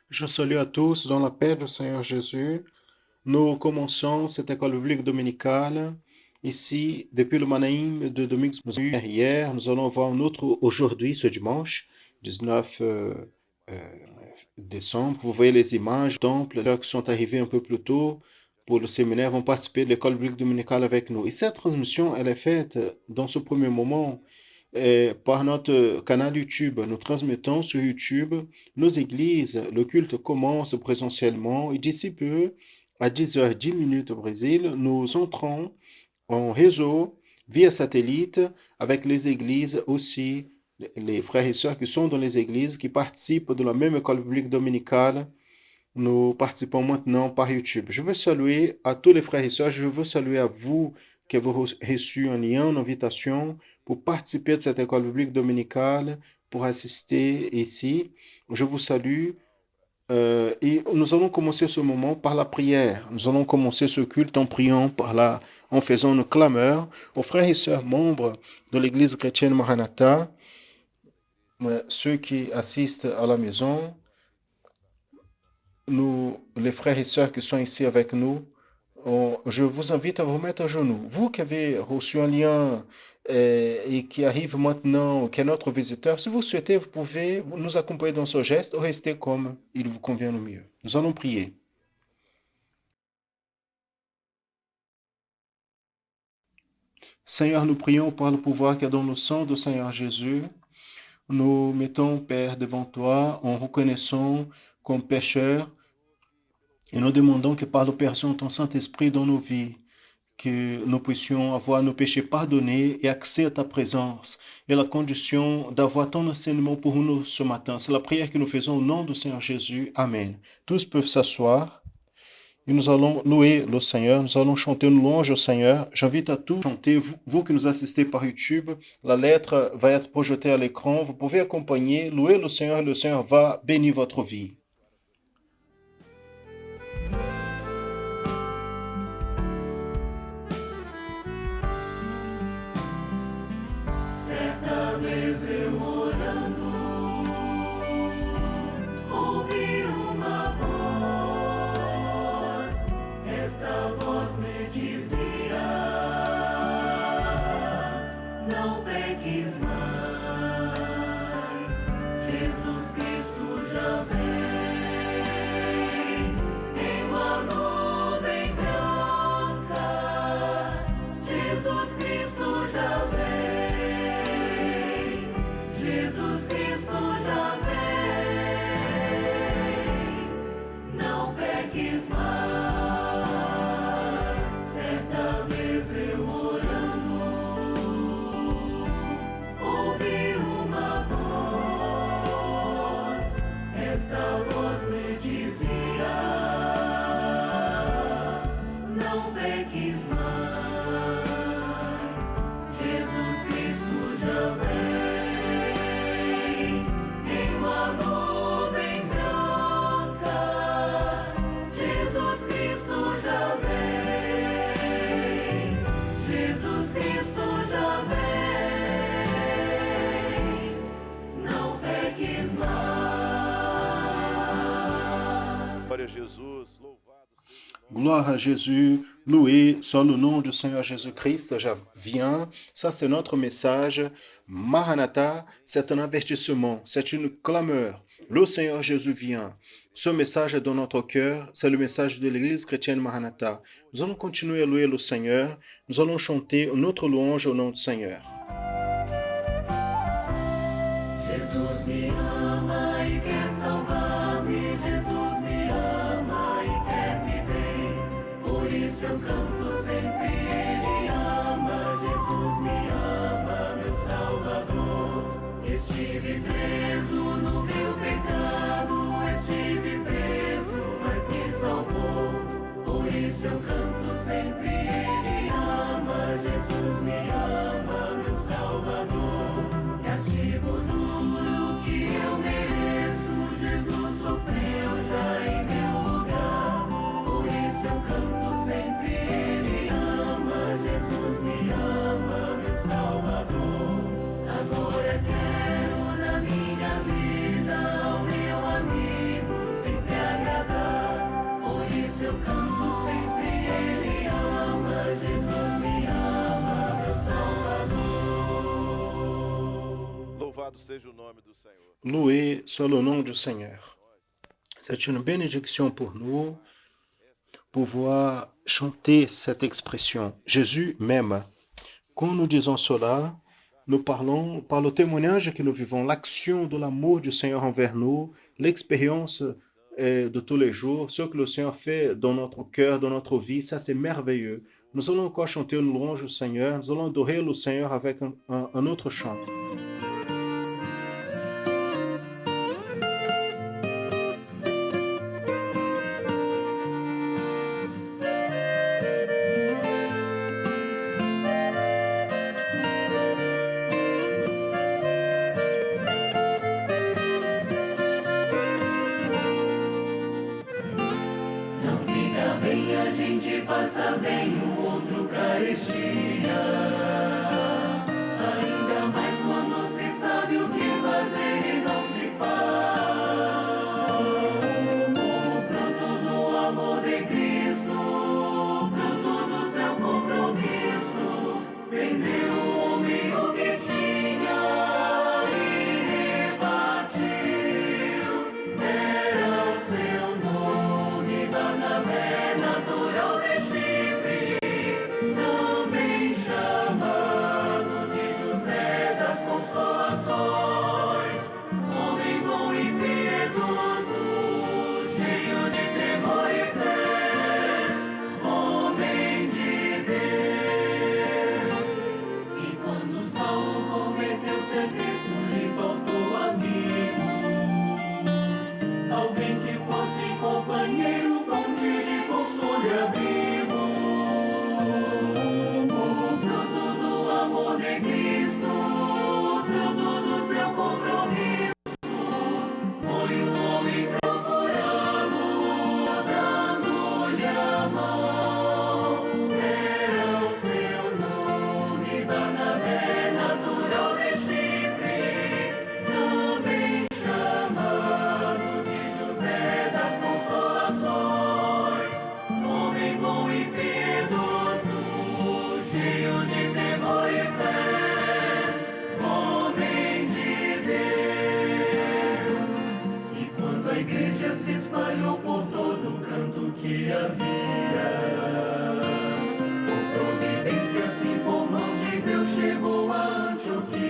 Je salue à tous dans la paix du Seigneur Jésus. Nous commençons cette école biblique dominicale ici depuis le Manaïm de Dominique. Hier, nous allons voir notre aujourd'hui, ce dimanche 19 euh, décembre. Vous voyez les images du temple, là qui sont arrivés un peu plus tôt pour le séminaire, vont participer de l'école biblique dominicale avec nous. Et cette transmission, elle est faite dans ce premier moment par notre canal YouTube. Nous transmettons sur YouTube nos églises. Le culte commence présentiellement et d'ici peu, à 10h10 au Brésil, nous entrons en réseau via satellite avec les églises aussi, les frères et sœurs qui sont dans les églises, qui participent de la même école publique dominicale. Nous participons maintenant par YouTube. Je veux saluer à tous les frères et sœurs, je veux saluer à vous qui avez reçu un lien, une invitation pour participer de cette école publique dominicale, pour assister ici. Je vous salue et nous allons commencer ce moment par la prière. Nous allons commencer ce culte en priant en faisant une clameur aux frères et sœurs membres de l'Église chrétienne Maranatha, ceux qui assistent à la maison, les frères et sœurs qui sont ici avec nous, je vous invite à vous mettre à genoux. Vous qui avez reçu un lien et qui arrive maintenant, qui est notre visiteur, si vous souhaitez, vous pouvez nous accompagner dans ce geste ou rester comme il vous convient le mieux. Nous allons prier. Seigneur, nous prions par le pouvoir qui est dans le sang du Seigneur Jésus. Nous mettons, Père, devant toi en reconnaissant comme pécheurs et nous demandons que par l'opération de ton Saint-Esprit dans nos vies, que nous puissions avoir nos péchés pardonnés et accès à ta présence et la condition d'avoir ton enseignement pour nous ce matin. C'est la prière que nous faisons au nom du Seigneur Jésus. Amen. Tous peuvent s'asseoir et nous allons louer le Seigneur. Nous allons chanter une louange au Seigneur. J'invite à tous à chanter. Vous qui nous assistez par YouTube, la lettre va être projetée à l'écran. Vous pouvez accompagner, louer le Seigneur. Le Seigneur va bénir votre vie. Certa vez eu orando, ouvi uma voz. Esta voz me dizia: não peques mais. Jesus Cristo já vem em uma nuvem branca. Jesus Cristo já vem. Jesus Cristo já vem, não peques mais. Certa vez eu orando, ouvi uma voz. Esta voz me dizia: não peques mais. Jesus Cristo já vem. Jesus, louvado seja o nome. Gloire à Jésus, loué soit le nom du Seigneur Jésus-Christ. Viens, ça c'est notre message. Maranatha, c'est un avertissement, c'est une clameur. Le Seigneur Jésus vient. Ce message est dans notre cœur, c'est le message de l'Église chrétienne Maranatha. Nous allons continuer à louer le Seigneur. Nous allons chanter notre louange au nom du Seigneur. Jesus me ama e quer salvar-me. Jesus me ama e quer me bem. Por isso eu canto sempre. Ele ama. Jesus me ama, meu Salvador. Estive preso no vil pecado. Estive preso, mas me salvou. Por isso eu canto sempre. Ele ama. Jesus me ama, meu Salvador. Castigo duro que eu mereço, Jesus sofreu já em meu lugar. Por isso eu canto sempre, Ele ama. Jesus me ama, meu Salvador. Agora quero na minha vida o meu amigo Louvado seja o nome do Senhor. Loué soit le nom du Seigneur. C'est une bénédiction pour nous pouvoir chanter cette expression. Jésus m'aime. Quand nous disons cela, nous parlons par le témoignage que nous vivons, l'action de l'amour du Seigneur envers nous, l'expérience de tous les jours, ce que le Seigneur fait dans notre cœur, dans notre vie, ça c'est merveilleux. Nous allons encore chanter une louange au Seigneur, nous allons adorer le Seigneur avec un autre chant. Não fica bem, a gente passa bem, o outro carestia. Ainda mais quando se sabe o que fazer e não se faz. O fruto do amor de Cristo, fruto do seu compromisso, vendeu o homem o que tinha e repartiu. Era o seu nome, Barnabé, natural de Chipre, também chamado de José das Consolações, homem bom e piedoso, cheio de temor e fé, homem de Deus. E quando Saulo converteu-se a Cristo, lhe faltou amigos, alguém que fosse companheiro, fonte de consolo e abrigo. O fruto do amor de Cristo, fruto do seu compromisso, foi o homem procurá-lo, dando-lhe a mão. Era o seu nome, Barnabé, natural de Chipre, também chamado de José das Consolações, homem bom e piedoso, cheio de temor e fé, homem de Deus. E quando a igreja se espalhou por todo o canto que havia, por providência assim por mãos de Deus chegou a Antioquia.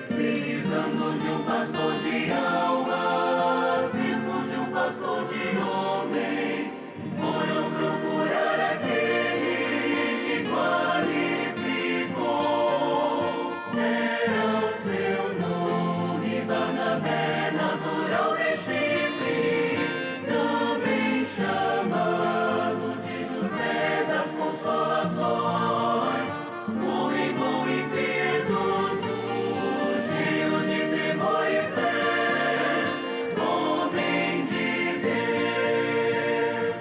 Precisando de um pastor de almas, mesmo de um pastor de homens, foram procurar aquele que qualificou. Era o seu nome, Barnabé, natural de Chipre, também chamado de José das Consolações, homem bom e piedoso, cheio de temor e fé, homem de Deus.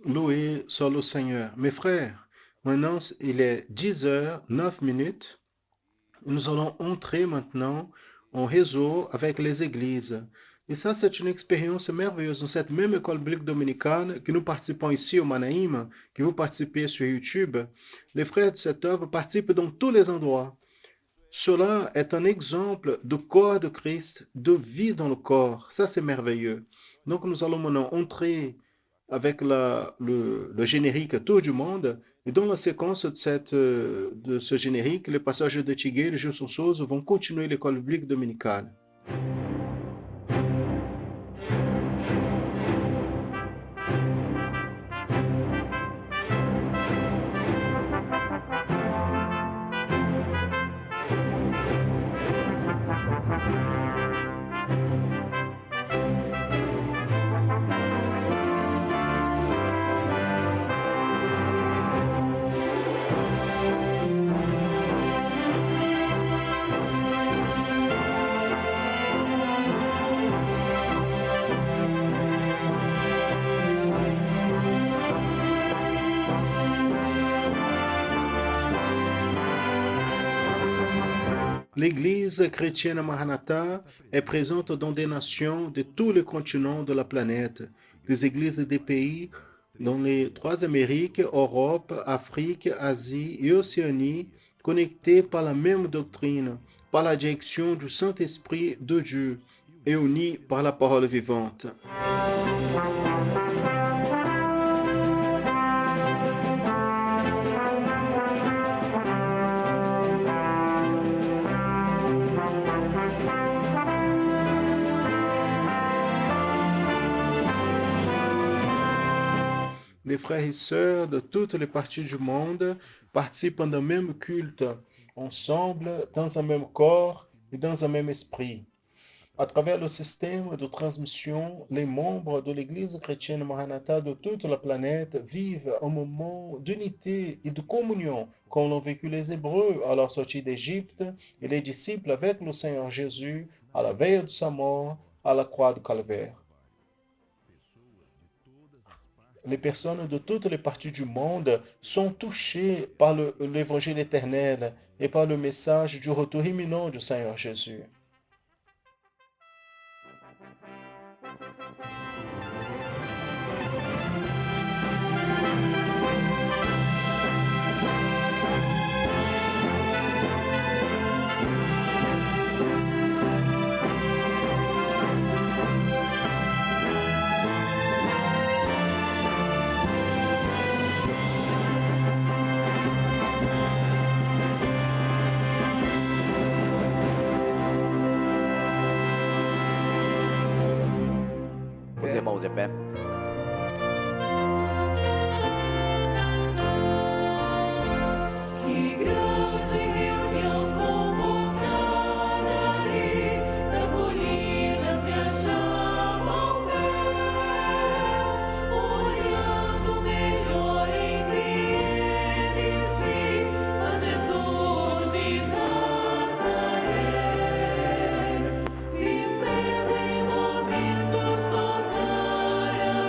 Loué soit le Seigneur. Mes frères, maintenant il est 10h09. Nous allons entrer maintenant en réseau avec les églises. Et ça, c'est une expérience merveilleuse dans cette même école biblique dominicale que nous participons ici au Manaïm, que vous participez sur YouTube. Les frères de cette œuvre participent dans tous les endroits. Cela est un exemple de corps de Christ, de vie dans le corps. Ça, c'est merveilleux. Donc, nous allons maintenant entrer avec le générique Tour du monde. Et dans la séquence de ce générique, les passages de Tiguet et Gilson Souza vont continuer l'école biblique dominicale. L'Église chrétienne Maranatha est présente dans des nations de tous les continents de la planète, des églises des pays dans les trois Amériques, Europe, Afrique, Asie et Océanie, connectées par la même doctrine, par la direction du Saint-Esprit de Dieu et unies par la parole vivante. Les frères et sœurs de toutes les parties du monde participent d'un même culte, ensemble, dans un même corps et dans un même esprit. À travers le système de transmission, les membres de l'Église chrétienne Maranatha de toute la planète vivent un moment d'unité et de communion, comme l'ont vécu les Hébreux à leur sortie d'Égypte et les disciples avec le Seigneur Jésus à la veille de sa mort à la croix du Calvaire. Les personnes de toutes les parties du monde sont touchées par l'évangile éternel et par le message du retour imminent du Seigneur Jésus. Os irmãos de pé. Que grande reunião convocada ali, na colina se achava ao pé, olhando melhor entre eles vi a Jesus de Nazaré. Vi sempre momentos tornar a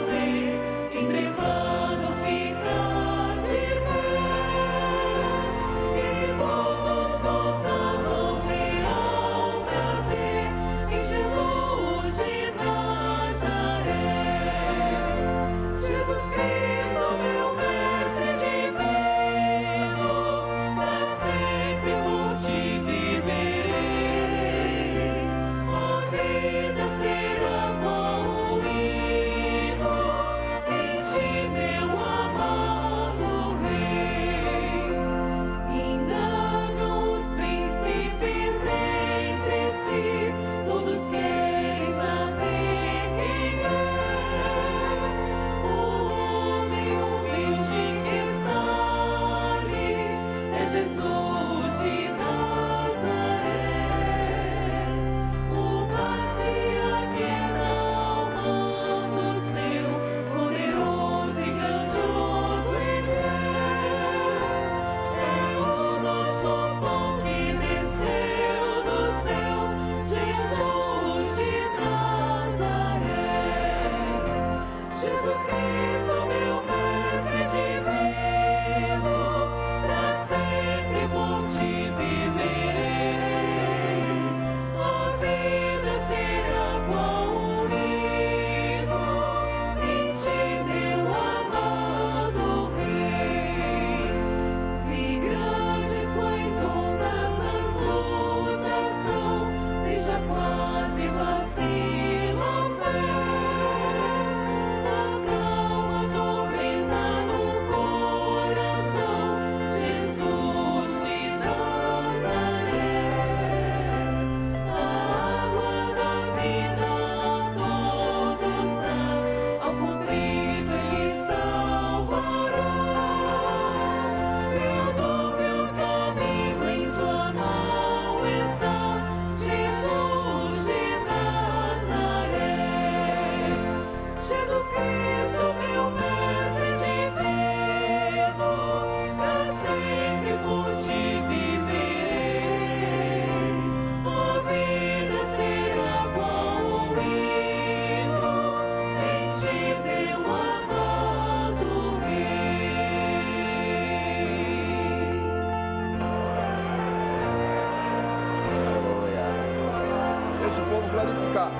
boca.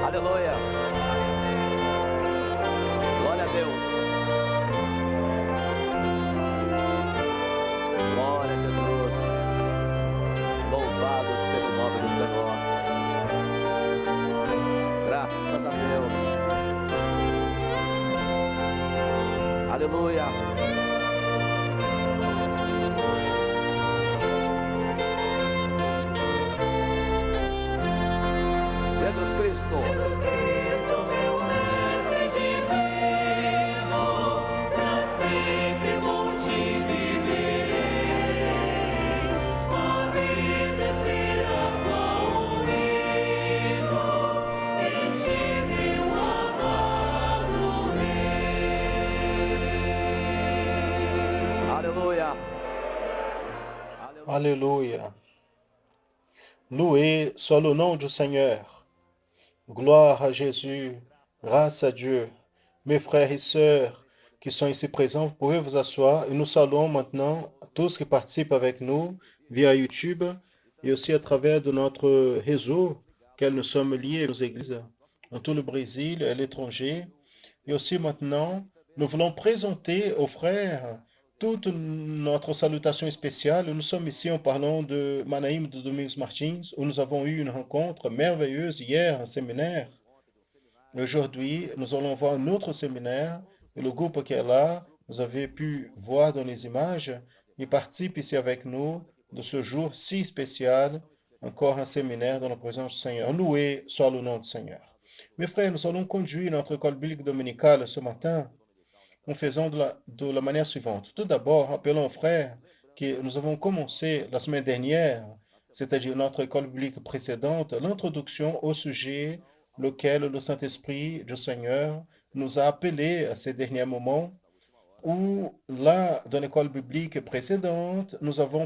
Aleluia. Glória a Deus. Glória a Jesus. Louvado seja o nome do Senhor. Graças a Deus. Aleluia. Jesus Cristo. Jesus Cristo, meu mestre divino, pra sempre bom te viverei. A vida será qual um hino, em ti meu amado Rei. Aleluia. Alléluia. Loué soit le nom du Seigneur. Gloire à Jésus, grâce à Dieu. Mes frères et sœurs qui sont ici présents, vous pouvez vous asseoir et nous saluons maintenant tous qui participent avec nous via YouTube et aussi à travers de notre réseau auquel nous sommes liés, nos églises dans tout le Brésil et à l'étranger. Et aussi maintenant, nous voulons présenter aux frères toute notre salutation spéciale. Nous sommes ici en parlant de Manaim de Domingos Martins, où nous avons eu une rencontre merveilleuse hier, un séminaire. Aujourd'hui, nous allons voir un autre séminaire. Et le groupe qui est là, vous avez pu voir dans les images, il participe ici avec nous de ce jour si spécial, encore un séminaire dans la présence du Seigneur. Loué soit le nom du Seigneur. Mes frères, nous allons conduire notre école biblique dominicale ce matin en faisant de la manière suivante. Tout d'abord, rappelons aux frères que nous avons commencé la semaine dernière, c'est-à-dire notre école biblique précédente, l'introduction au sujet lequel le Saint-Esprit du Seigneur nous a appelés à ces derniers moments, où là, dans l'école biblique précédente, nous avons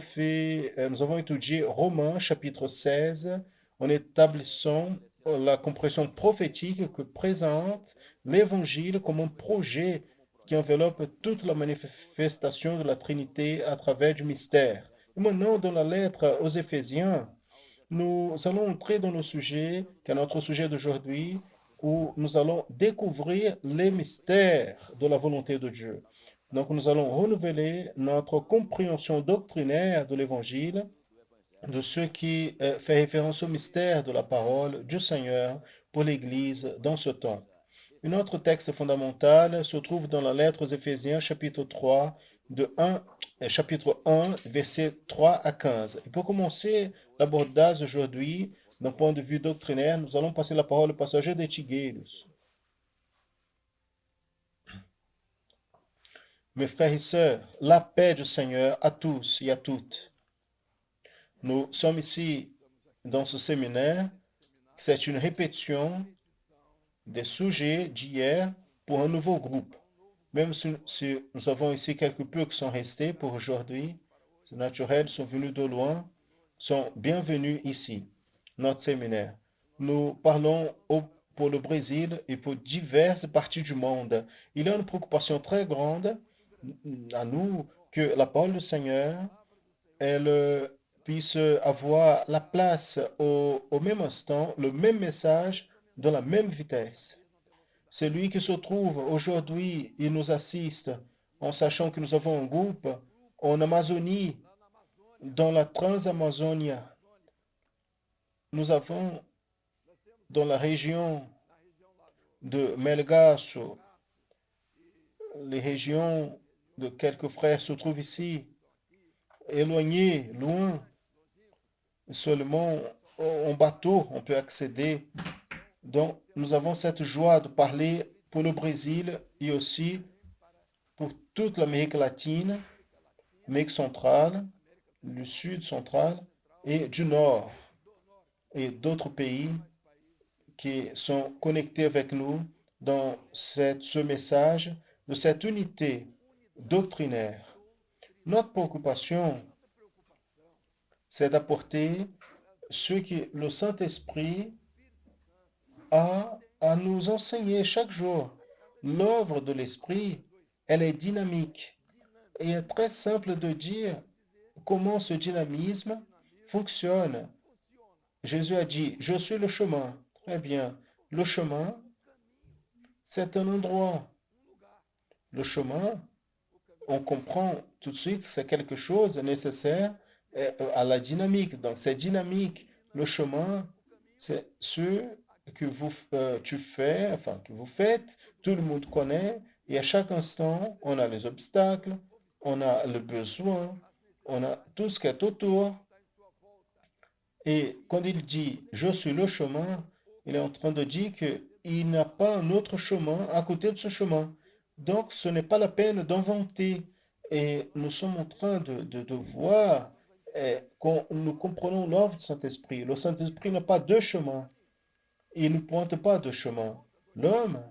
étudié Romains chapitre 16 en établissant la compréhension prophétique que présente l'Évangile comme un projet qui enveloppe toute la manifestation de la Trinité à travers du mystère. Et maintenant, dans la lettre aux Éphésiens, nous allons entrer dans le sujet, qui est notre sujet d'aujourd'hui, où nous allons découvrir les mystères de la volonté de Dieu. Donc, nous allons renouveler notre compréhension doctrinaire de l'Évangile, de ce qui fait référence au mystère de la parole du Seigneur pour l'Église dans ce temps. Un autre texte fondamental se trouve dans la lettre aux Éphésiens, chapitre 1, versets 3 à 15. Et pour commencer l'abordage d'aujourd'hui, d'un point de vue doctrinaire, nous allons passer la parole au passager de Tigueiros. Mes frères et sœurs, la paix du Seigneur à tous et à toutes. Nous sommes ici dans ce séminaire. C'est une répétition des sujets d'hier pour un nouveau groupe. Même si nous avons ici quelques peu qui sont restés pour aujourd'hui, c'est naturel, sont venus de loin, sont bienvenus ici, notre séminaire. Nous parlons pour le Brésil et pour diverses parties du monde. Il y a une préoccupation très grande à nous que la parole du Seigneur, elle puisse avoir la place au même instant, le même message, dans la même vitesse. Celui qui se trouve aujourd'hui, il nous assiste en sachant que nous avons un groupe en Amazonie, dans la Transamazonia. Nous avons dans la région de Melgaço, les régions de quelques frères se trouvent ici, éloignés, loin. Seulement en bateau, on peut accéder. Donc, nous avons cette joie de parler pour le Brésil et aussi pour toute l'Amérique latine, l'Amérique centrale, le Sud central et du Nord et d'autres pays qui sont connectés avec nous dans ce message de cette unité doctrinaire. Notre préoccupation, c'est d'apporter ce que le Saint-Esprit a à nous enseigner chaque jour. L'œuvre de l'Esprit, elle est dynamique. Et il est très simple de dire comment ce dynamisme fonctionne. Jésus a dit, je suis le chemin. Très bien. Le chemin, c'est un endroit. Le chemin, on comprend tout de suite, c'est quelque chose nécessaire à la dynamique. Donc, c'est dynamique. Le chemin, c'est ce que tu fais, enfin, que vous faites, tout le monde connaît, et à chaque instant, on a les obstacles, on a le besoin, on a tout ce qui est autour. Et quand il dit je suis le chemin, il est en train de dire qu'il n'y a pas un autre chemin à côté de ce chemin. Donc, ce n'est pas la peine d'inventer. Et nous sommes en train de voir, quand nous comprenons l'œuvre du Saint-Esprit. Le Saint-Esprit n'a pas deux chemins. Il ne pointe pas deux chemins. L'homme,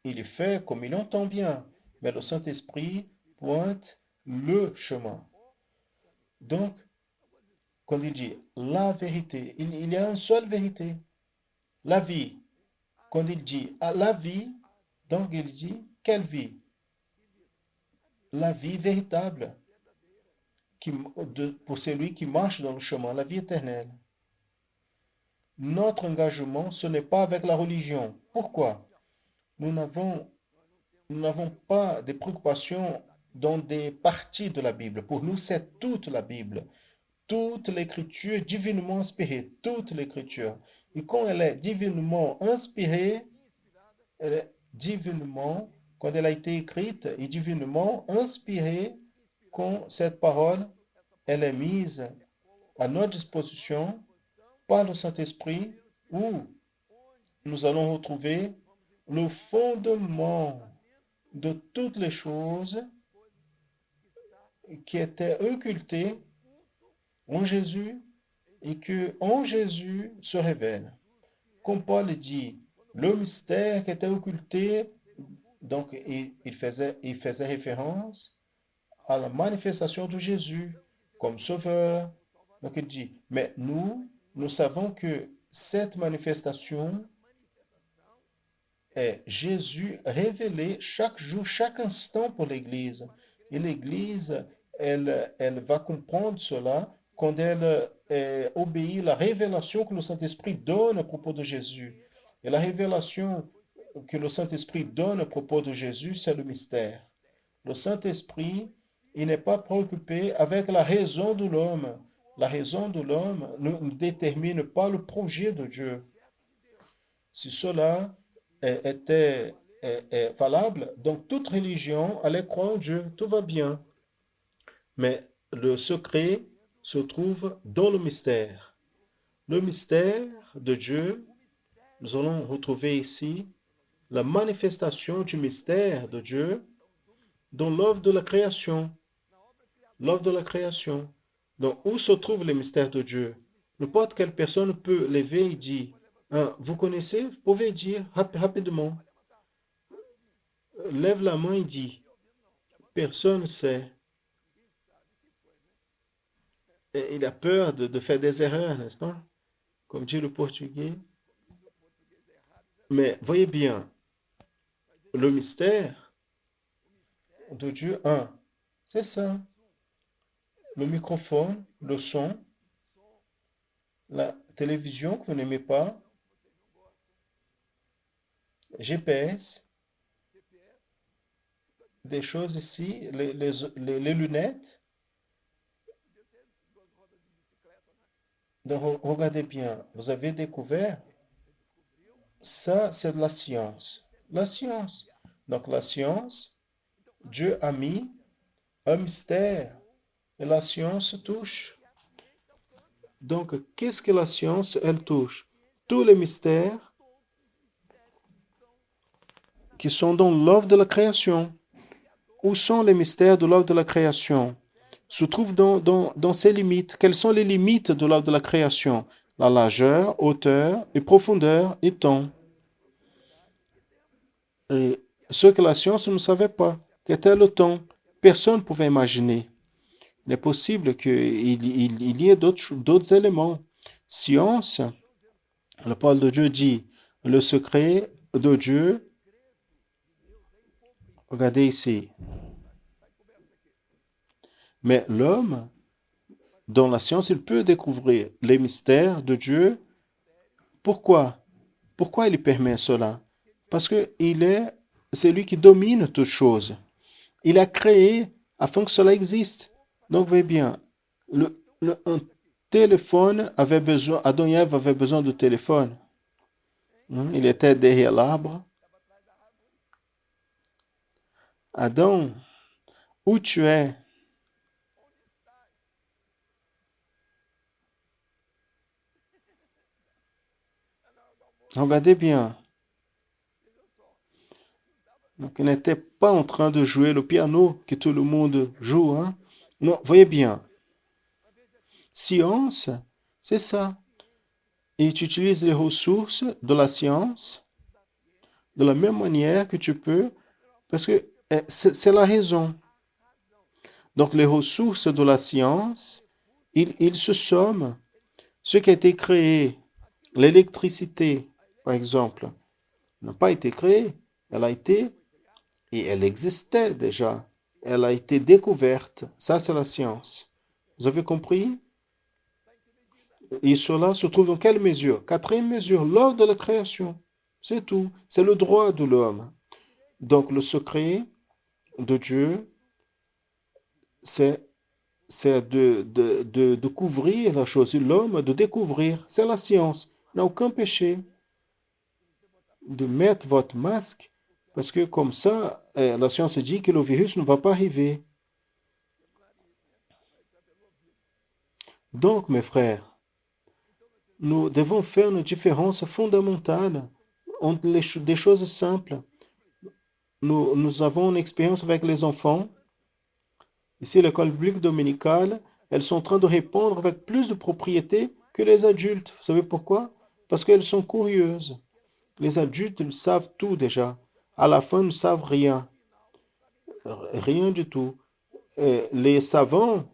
il est fait comme il entend bien. Mais le Saint-Esprit pointe le chemin. Donc, quand il dit la vérité, il y a une seule vérité, la vie. Quand il dit la vie, donc il dit quelle vie? La vie véritable pour celui qui marche dans le chemin, la vie éternelle. Notre engagement, ce n'est pas avec la religion. Pourquoi? Nous n'avons pas de préoccupations dans des parties de la Bible. Pour nous, c'est toute la Bible. Toute l'écriture divinement inspirée, toute l'écriture. Et quand elle est divinement inspirée, elle est divinement, quand elle a été écrite, et divinement inspirée, quand cette parole, elle est mise à notre disposition par le Saint-Esprit, où nous allons retrouver le fondement de toutes les choses qui étaient occultées en Jésus et que en Jésus se révèle. Comme Paul dit, le mystère qui était occulté, donc il faisait référence à la manifestation de Jésus comme sauveur. Donc il dit, mais nous savons que cette manifestation est Jésus révélé chaque jour, chaque instant pour l'Église. Et l'Église, elle va comprendre cela quand elle obéit à la révélation que le Saint-Esprit donne à propos de Jésus. Et la révélation que le Saint-Esprit donne à propos de Jésus, c'est le mystère. Le Saint-Esprit, il n'est pas préoccupé avec la raison de l'homme. La raison de l'homme ne détermine pas le projet de Dieu. Si cela était valable, donc toute religion allait croire en Dieu, tout va bien. Mais le secret se trouve dans le mystère. Le mystère de Dieu, nous allons retrouver ici la manifestation du mystère de Dieu dans l'œuvre de la création. L'œuvre de la création. Donc, où se trouve le mystère de Dieu? N'importe quelle personne peut lever et dire, vous connaissez, vous pouvez dire rapidement. Lève la main et dit, personne ne sait. Et il a peur de faire des erreurs, n'est-ce pas? Comme dit le portugais. Mais voyez bien, le mystère de Dieu, c'est ça. Le microphone, le son, la télévision que vous n'aimez pas, GPS, des choses ici, les lunettes. Donc, regardez bien, vous avez découvert, ça c'est de la science. La science. Donc, la science, Dieu a mis un mystère et la science touche. Donc, qu'est-ce que la science, elle touche? Tous les mystères qui sont dans l'œuvre de la création. Où sont les mystères de l'œuvre de la création? Se trouvent dans ses limites. Quelles sont les limites de l'œuvre de la création? La largeur, hauteur et profondeur et temps. Et ce que la science ne savait pas, qu'était le temps, personne ne pouvait imaginer. Il est possible qu'il y ait d'autres éléments. Science, la parole de Dieu dit, le secret de Dieu, regardez ici. Mais l'homme Dans la science, il peut découvrir les mystères de Dieu. Pourquoi? Pourquoi il permet cela? Parce que c'est lui qui domine toutes choses. Il a créé afin que cela existe. Donc, voyez bien, un téléphone avait besoin, Adam et Ève avaient besoin de téléphone. Il était derrière l'arbre. Adam, où tu es? Regardez bien. Donc, il n'était pas en train de jouer le piano que tout le monde joue. Hein? Non, voyez bien. Science, c'est ça. Et tu utilises les ressources de la science de la même manière que tu peux, parce que c'est la raison. Donc, les ressources de la science, ils se somment. Ce qui a été créé, l'électricité, par exemple, n'a pas été créée. Elle a été, et elle existait déjà. Elle a été découverte. Ça, c'est la science. Vous avez compris? Et cela se trouve dans quelle mesure? Quatrième mesure, lors de la création. C'est tout. C'est le droit de l'homme. Donc, le secret de Dieu, c'est de couvrir la chose. L'homme, de découvrir. C'est la science. Il n'a aucun péché de mettre votre masque parce que comme ça, la science dit que le virus ne va pas arriver. Donc, mes frères, nous devons faire une différence fondamentale entre des choses simples. Nous avons une expérience avec les enfants. Ici, l'école publique dominicale, elles sont en train de répondre avec plus de propriété que les adultes. Vous savez pourquoi? Parce qu'elles sont curieuses. Les adultes, ils savent tout déjà. À la fin, ils ne savent rien. Rien du tout. Les savants,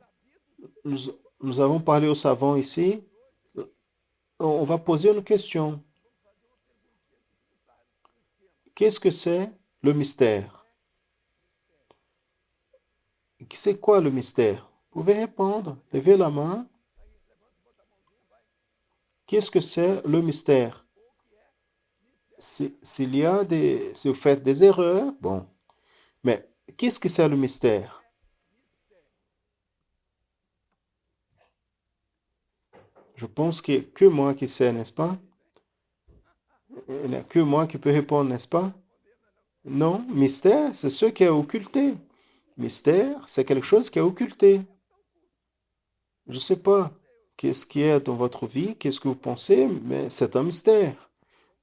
nous avons parlé aux savants ici. On va poser une question. Qu'est-ce que c'est le mystère? C'est quoi le mystère? Vous pouvez répondre. Levez la main. Qu'est-ce que c'est le mystère? Si vous faites des erreurs, bon. Mais qu'est-ce que c'est le mystère? Je pense que moi qui sais, n'est-ce pas? Il n'y a que moi qui peux répondre, n'est-ce pas? Non, mystère, c'est ce qui est occulté. Mystère, c'est quelque chose qui est occulté. Je ne sais pas qu'est-ce qui est dans votre vie, qu'est-ce que vous pensez, mais c'est un mystère.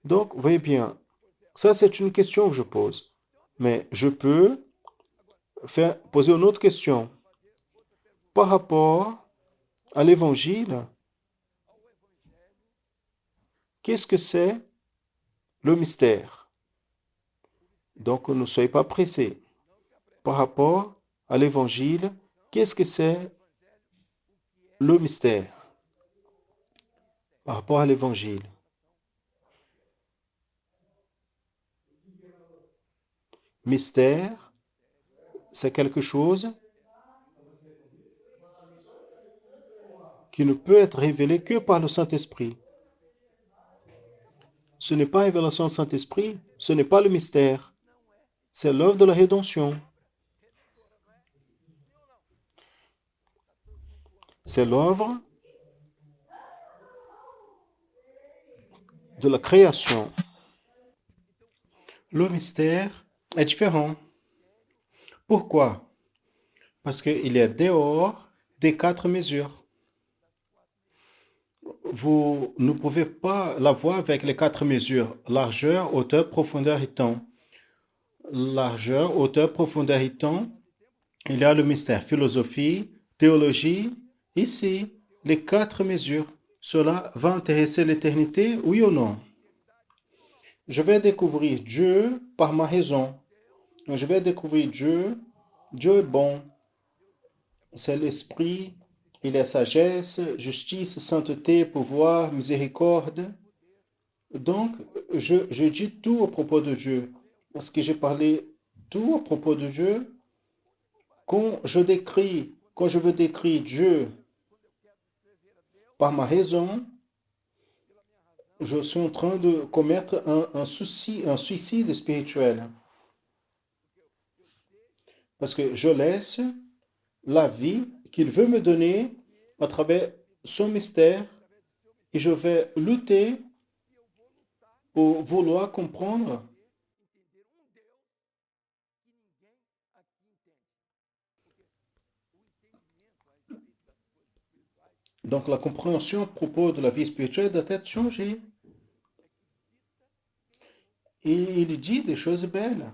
Donc, voyez bien, ça c'est une question que je pose. Mais je peux poser une autre question. Par rapport à l'évangile, qu'est-ce que c'est le mystère? Donc, ne soyez pas pressés. Par rapport à l'évangile, qu'est-ce que c'est le mystère? Par rapport à l'évangile. Mystère, c'est quelque chose qui ne peut être révélé que par le Saint-Esprit. Ce n'est pas révélation du Saint-Esprit, ce n'est pas le mystère. C'est l'œuvre de la rédemption. C'est l'œuvre de la création. Le mystère est différent. Pourquoi? Parce qu'il est dehors des 4 mesures. Vous ne pouvez pas la voir avec les 4 mesures. Largeur, hauteur, profondeur et temps. Largeur, hauteur, profondeur et temps. Il y a le mystère. Philosophie, théologie. Ici, les 4 mesures. Cela va intéresser l'éternité, oui ou non? Je vais découvrir Dieu par ma raison. Je vais découvrir Dieu. Dieu est bon. C'est l'esprit. Il est sagesse, justice, sainteté, pouvoir, miséricorde. Donc, je dis tout à propos de Dieu. Parce que j'ai parlé tout à propos de Dieu. Quand je veux décrire Dieu, par ma raison, je suis en train de commettre un suicide spirituel. Parce que je laisse la vie qu'il veut me donner à travers son mystère et je vais lutter pour vouloir comprendre. Donc la compréhension à propos de la vie spirituelle doit être changée. Et il dit des choses belles.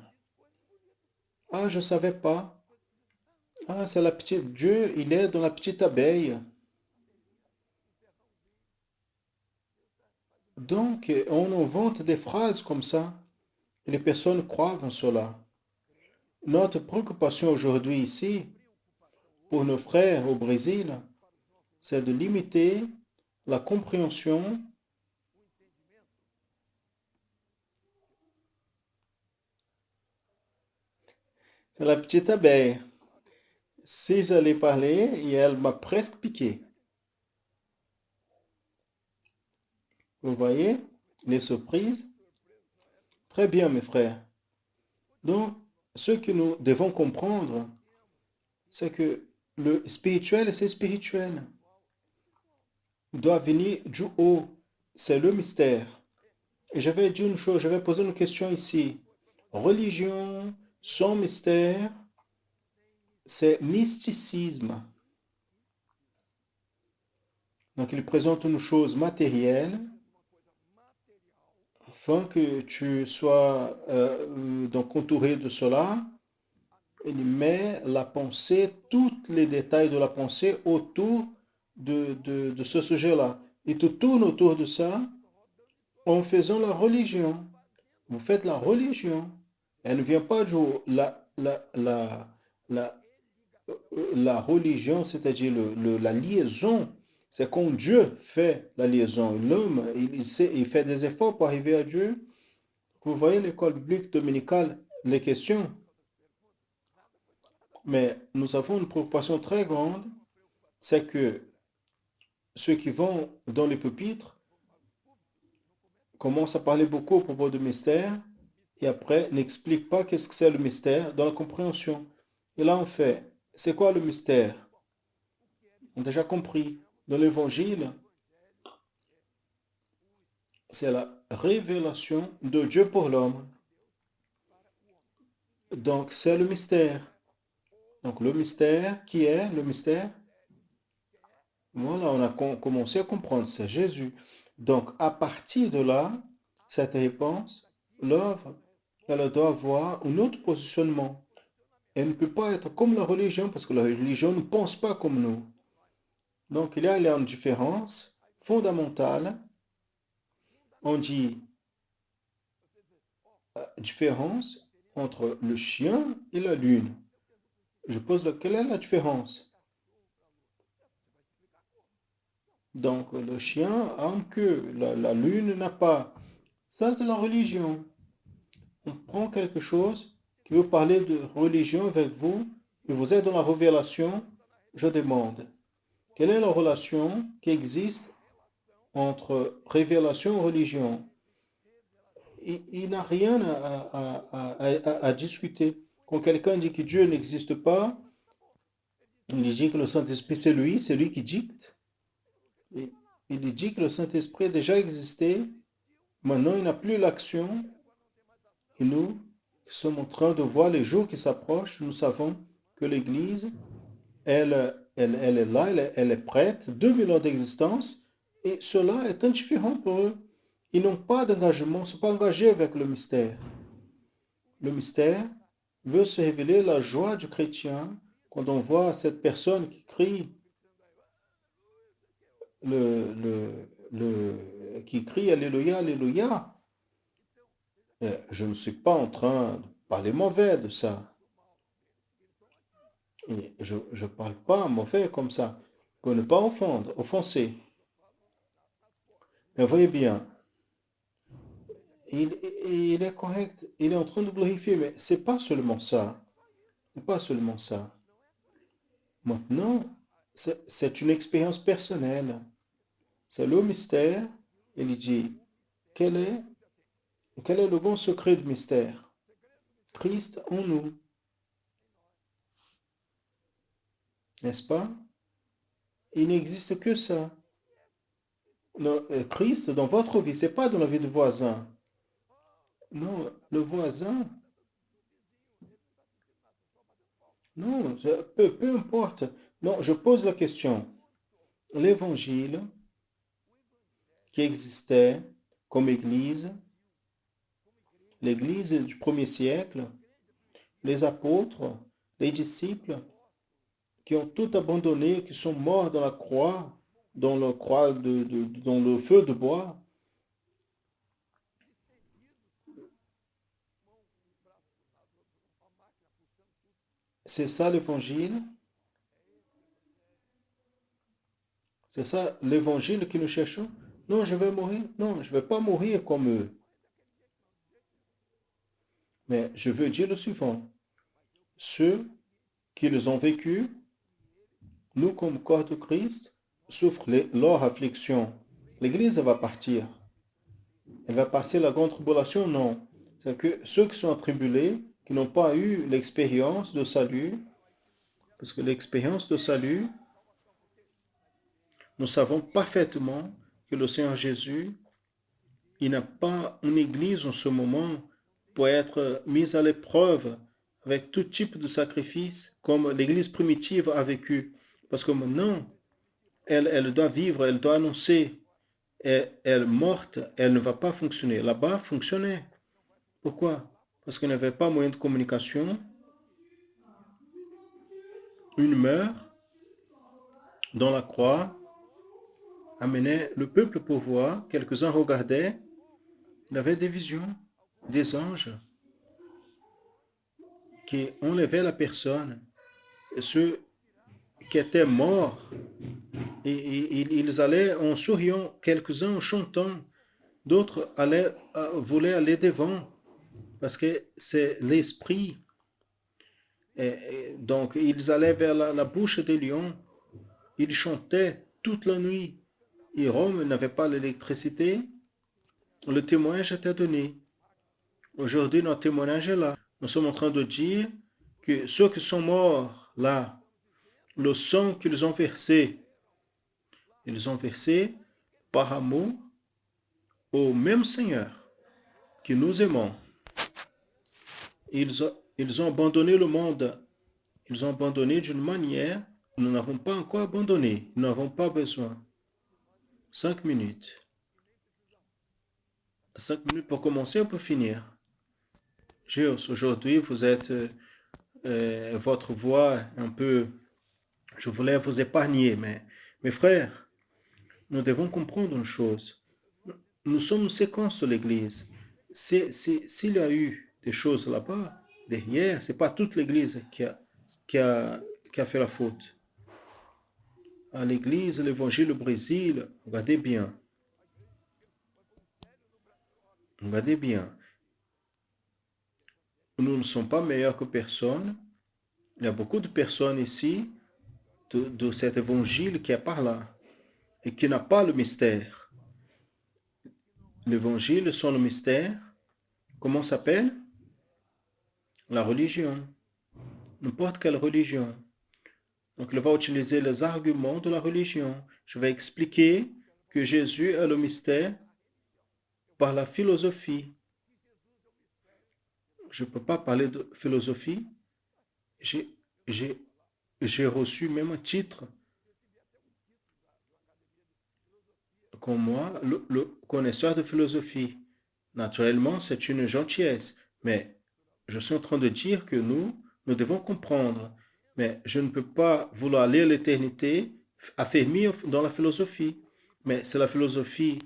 Ah, je ne savais pas. Ah, c'est la petite... Dieu, il est dans la petite abeille. Donc, on invente des phrases comme ça. Et les personnes croient en cela. Notre préoccupation aujourd'hui ici, pour nos frères au Brésil, c'est de limiter la compréhension de la petite abeille. Si j'allais parler, et elle m'a presque piqué. Vous voyez les surprises? Très bien, mes frères. Donc, ce que nous devons comprendre, c'est que le spirituel, c'est spirituel. Il doit venir du haut. C'est le mystère. Et j'avais dit une chose, j'avais posé une question ici. Religion sans mystère, c'est mysticisme. Donc, il présente une chose matérielle afin que tu sois donc entouré de cela. Il met la pensée, tous les détails de la pensée autour de ce sujet-là. Et tu tournes autour de ça en faisant la religion. Vous faites la religion. Elle ne vient pas du la, la religion, c'est-à-dire la liaison. C'est quand Dieu fait la liaison. L'homme, il fait des efforts pour arriver à Dieu. Vous voyez l'école biblique dominicale, les questions. Mais nous avons une préoccupation très grande, c'est que ceux qui vont dans les pupitres commencent à parler beaucoup à propos du mystère et après n'expliquent pas qu'est-ce que c'est le mystère dans la compréhension. Et là, on fait, c'est quoi le mystère? On a déjà compris. Dans l'évangile, c'est la révélation de Dieu pour l'homme. Donc, c'est le mystère. Donc, le mystère, qui est le mystère? Voilà, on a commencé à comprendre, c'est Jésus. Donc, à partir de là, cette réponse, l'œuvre, elle doit avoir un autre positionnement. Elle ne peut pas être comme la religion, parce que la religion ne pense pas comme nous. Donc, il y a une différence fondamentale. On dit différence entre le chien et la lune. Je pose quelle est la différence? Donc, le chien a une queue, la lune n'a pas. Ça, c'est la religion. On prend quelque chose qui veut parler de religion avec vous, et vous êtes dans la révélation, je demande, quelle est la relation qui existe entre révélation et religion? Il n'a rien à discuter. Quand quelqu'un dit que Dieu n'existe pas, il dit que le Saint-Esprit c'est lui qui dicte. Il dit que le Saint-Esprit a déjà existé, maintenant il n'a plus l'action, et nous sommes en train de voir les jours qui s'approchent. Nous savons que l'Église, elle est là, elle est prête, 2000 ans d'existence, et cela est indifférent pour eux. Ils n'ont pas d'engagement, ils ne sont pas engagés avec le mystère. Le mystère veut se révéler la joie du chrétien quand on voit cette personne qui crie qui crie Alléluia, Alléluia. Je ne suis pas en train de parler mauvais de ça. Et je ne parle pas mauvais comme ça, pour ne pas offenser. Mais voyez bien, il est correct, il est en train de glorifier, mais c'est pas seulement ça. C'est pas seulement ça. Maintenant, c'est une expérience personnelle. C'est le mystère. Il dit, quel est le bon secret du mystère? Christ en nous, n'est-ce pas? Il n'existe que ça. Christ dans votre vie, c'est pas dans la vie du voisin. Non, le voisin, non, peu importe. Non, je pose la question. L'évangile qui existait comme église, l'église du premier siècle, les apôtres, les disciples, qui ont tout abandonné, qui sont morts dans la croix, dans dans le feu de bois. C'est ça l'évangile. C'est ça l'évangile que nous cherchons. Non, je vais mourir. Non, je ne vais pas mourir comme eux. Mais je veux dire le suivant. Ceux qui les ont vécus, nous comme corps de Christ, souffrent leur affliction. L'Église va partir. Elle va passer la grande tribulation? Non. C'est que ceux qui sont attribulés, qui n'ont pas eu l'expérience de salut, parce que l'expérience de salut, nous savons parfaitement que le Seigneur Jésus, il n'a pas une église en ce moment pour être mise à l'épreuve avec tout type de sacrifice comme l'église primitive a vécu. Parce que maintenant, elle doit vivre, elle doit annoncer. Elle est morte, elle ne va pas fonctionner. Là-bas, fonctionnait. Pourquoi? Parce qu'il n'y avait pas moyen de communication. Une meurt dans la croix amenait le peuple pour voir. Quelques-uns regardaient. Il y avait des visions, des anges qui enlevaient la personne. Et ceux qui étaient morts, ils allaient en souriant, quelques-uns en chantant, d'autres voulaient aller devant, parce que c'est l'esprit. Donc, ils allaient vers la bouche des lions, ils chantaient toute la nuit. Et Rome n'avait pas l'électricité, le témoignage était donné. Aujourd'hui, notre témoignage est là. Nous sommes en train de dire que ceux qui sont morts là, le sang qu'ils ont versé, ils ont versé par amour au même Seigneur que nous aimons. Ils ont abandonné le monde. Ils ont abandonné d'une manière que nous n'avons pas encore abandonné. Nous n'avons pas besoin. 5 minutes. 5 minutes pour commencer ou pour finir? Gilles, aujourd'hui, vous êtes... votre voix un peu... Je voulais vous épargner, mais mes frères, nous devons comprendre une chose. Nous sommes une séquence de l'Église. S'il y a eu des choses là-bas, derrière, ce n'est pas toute l'Église qui a fait la faute. À l'Église, l'Évangile au Brésil, regardez bien. Regardez bien. Nous ne sommes pas meilleurs que personne. Il y a beaucoup de personnes ici de cet évangile qui est par là et qui n'a pas le mystère. L'évangile sans le mystère, comment s'appelle? La religion. N'importe quelle religion. Donc il va utiliser les arguments de la religion. Je vais expliquer que Jésus est le mystère par la philosophie. Je ne peux pas parler de philosophie. J'ai reçu même un titre comme moi, le connaisseur de philosophie. Naturellement, c'est une gentillesse, mais je suis en train de dire que nous devons comprendre. Mais je ne peux pas vouloir lire l'éternité, affermir dans la philosophie. Mais si la philosophie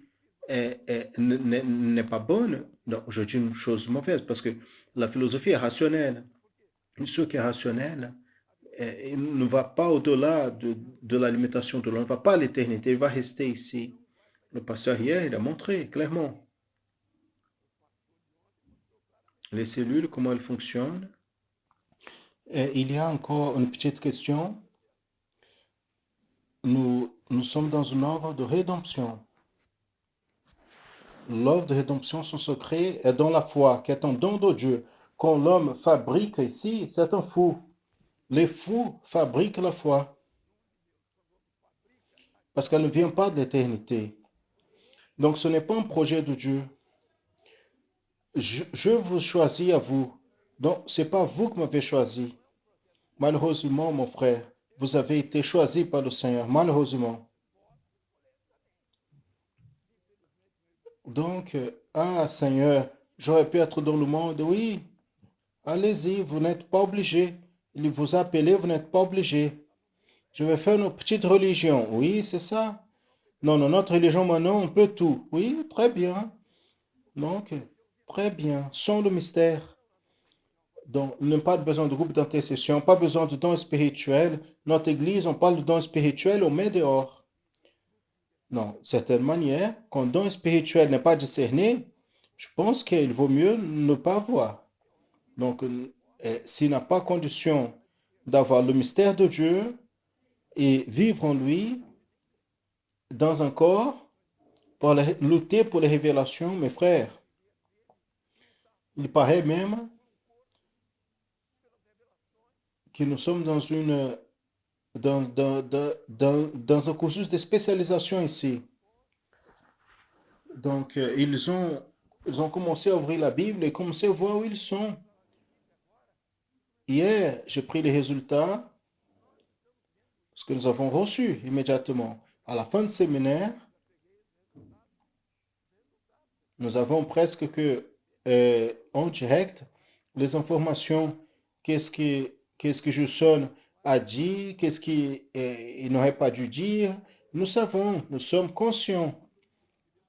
n'est pas bonne, donc je dis une chose mauvaise, parce que la philosophie est rationnelle. Ce qui est rationnel, il ne va pas au-delà de la limitation de l'homme, il ne va pas à l'éternité, il va rester ici. Le pasteur hier, il a montré clairement les cellules, comment elles fonctionnent. Et il y a encore une petite question. Nous Nous sommes dans une œuvre de rédemption. L'œuvre de rédemption, son secret est dans la foi, qui est un don de Dieu. Quand l'homme fabrique ici, c'est un fou. Les fous fabriquent la foi, parce qu'elle ne vient pas de l'éternité. Donc ce n'est pas un projet de Dieu. Je vous choisis à vous. Donc ce n'est pas vous qui m'avez choisi. Malheureusement, mon frère, vous avez été choisi par le Seigneur, malheureusement. Donc, Seigneur, j'aurais pu être dans le monde. Oui, allez-y, vous n'êtes pas obligé. Il vous a appelé, vous n'êtes pas obligé. Je vais faire une petite religion. Oui, c'est ça. Non, non, notre religion, maintenant, on peut tout. Oui, très bien. Donc, très bien. Sans le mystère. Donc, il n'y a pas besoin de groupe d'intercession, pas besoin de dons spirituels. Notre église, on parle de dons spirituels, on met dehors. Non, de certaine manière, quand le don spirituel n'est pas discerné, je pense qu'il vaut mieux ne pas voir. Donc, s'il n'a pas condition d'avoir le mystère de Dieu et vivre en lui dans un corps pour lutter pour les révélations, mes frères, il paraît même que nous sommes dans un cursus de spécialisation ici. Donc, ils ont commencé à ouvrir la Bible et commencé à voir où ils sont. Hier, j'ai pris les résultats, ce que nous avons reçus immédiatement. À la fin du séminaire, nous avons presque que en direct les informations, qu'est-ce que Jusson a dit, qu'est-ce qu'il n'aurait pas dû dire. Nous savons, nous sommes conscients.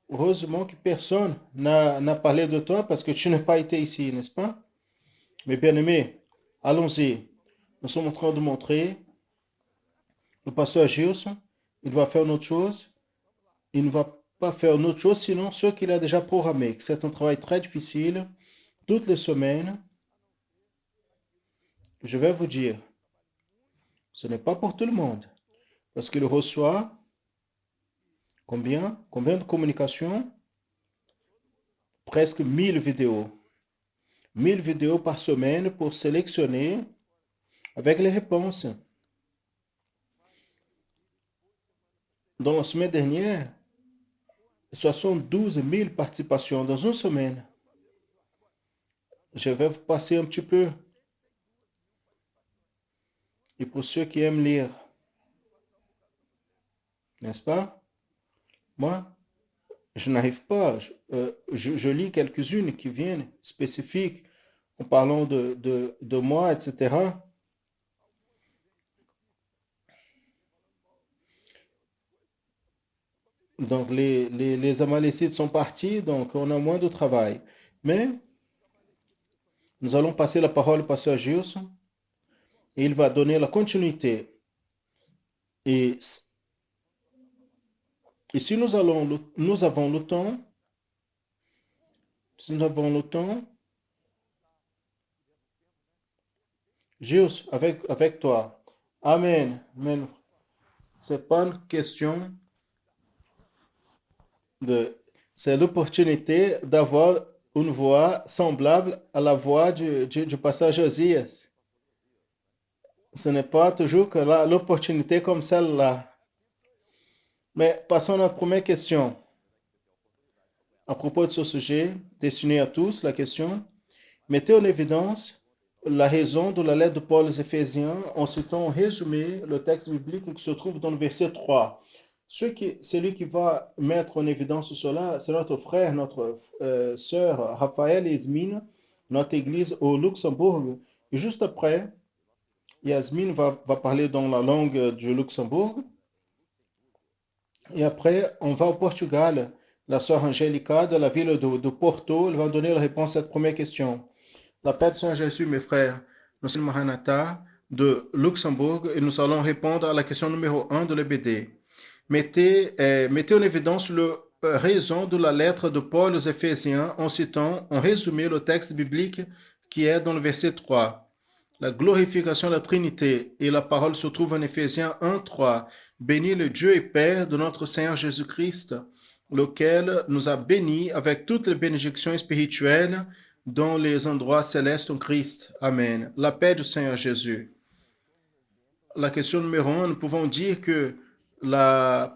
Heureusement que personne n'a parlé de toi parce que tu n'as pas été ici, n'est-ce pas? Mes bien-aimés, allons-y. Nous sommes en train de montrer le pasteur Gilson, il va faire une autre chose. Il ne va pas faire une autre chose sinon ce qu'il a déjà programmé. C'est un travail très difficile. Toutes les semaines, je vais vous dire, ce n'est pas pour tout le monde. Parce qu'il reçoit combien de communications? Presque 1000 vidéos. 1000 vidéos par semaine pour sélectionner avec les réponses. Dans la semaine dernière, 72 000 participations dans une semaine. Je vais vous passer un petit peu. Et pour ceux qui aiment lire, n'est-ce pas? Moi, je n'arrive pas. Je lis quelques-unes qui viennent spécifiques en parlant de moi, etc. Donc, les Amalécites sont partis, donc on a moins de travail. Mais nous allons passer la parole au pasteur Gilson et il va donner la continuité. Et si nous avons le temps, Gilles, avec toi. Amen. Amen. C'est pas une question c'est l'opportunité d'avoir une voix semblable à la voix du pasteur Josias. Ce n'est pas toujours que l'opportunité comme celle-là. Mais passons à la première question. À propos de ce sujet, destiné à tous, la question, mettez en évidence la raison de la lettre de Paul aux Éphésiens en citant en résumé le texte biblique qui se trouve dans le verset 3. Celui qui va mettre en évidence cela, c'est notre frère, notre sœur Raphaël Yasmine, notre église au Luxembourg. Et juste après, Yasmine va parler dans la langue du Luxembourg. Et après, on va au Portugal. La sœur Angélica de la ville de Porto, elle va donner la réponse à cette première question. La paix de Saint Jésus, mes frères. Nous sommes Maranatha de Luxembourg et nous allons répondre à la question numéro 1 de l'EBD. Mettez en évidence la raison de la lettre de Paul aux Éphésiens en citant, en résumé, le texte biblique qui est dans le verset 3. La glorification de la Trinité et la parole se trouve en Éphésiens 1:3. Béni le Dieu et Père de notre Seigneur Jésus-Christ, lequel nous a bénis avec toutes les bénédictions spirituelles dans les endroits célestes en Christ. Amen. La paix du Seigneur Jésus. La question numéro 1, nous pouvons dire que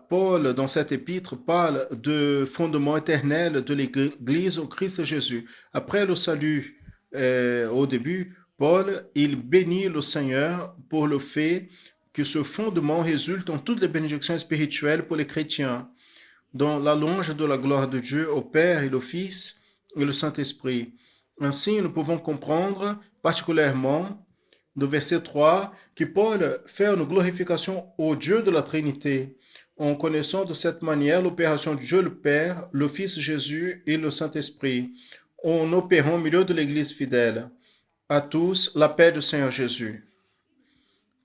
Paul, dans cet épître, parle de fondement éternel de l'Église au Christ Jésus. Après le salut, au début, Paul, il bénit le Seigneur pour le fait que ce fondement résulte en toutes les bénédictions spirituelles pour les chrétiens, dans la louange de la gloire de Dieu au Père et au Fils et le Saint-Esprit. Ainsi, nous pouvons comprendre particulièrement du verset 3 que Paul fait une glorification au Dieu de la Trinité, en connaissant de cette manière l'opération de Dieu le Père, le Fils Jésus et le Saint-Esprit, en opérant au milieu de l'Église fidèle. À tous, la paix du Seigneur Jésus.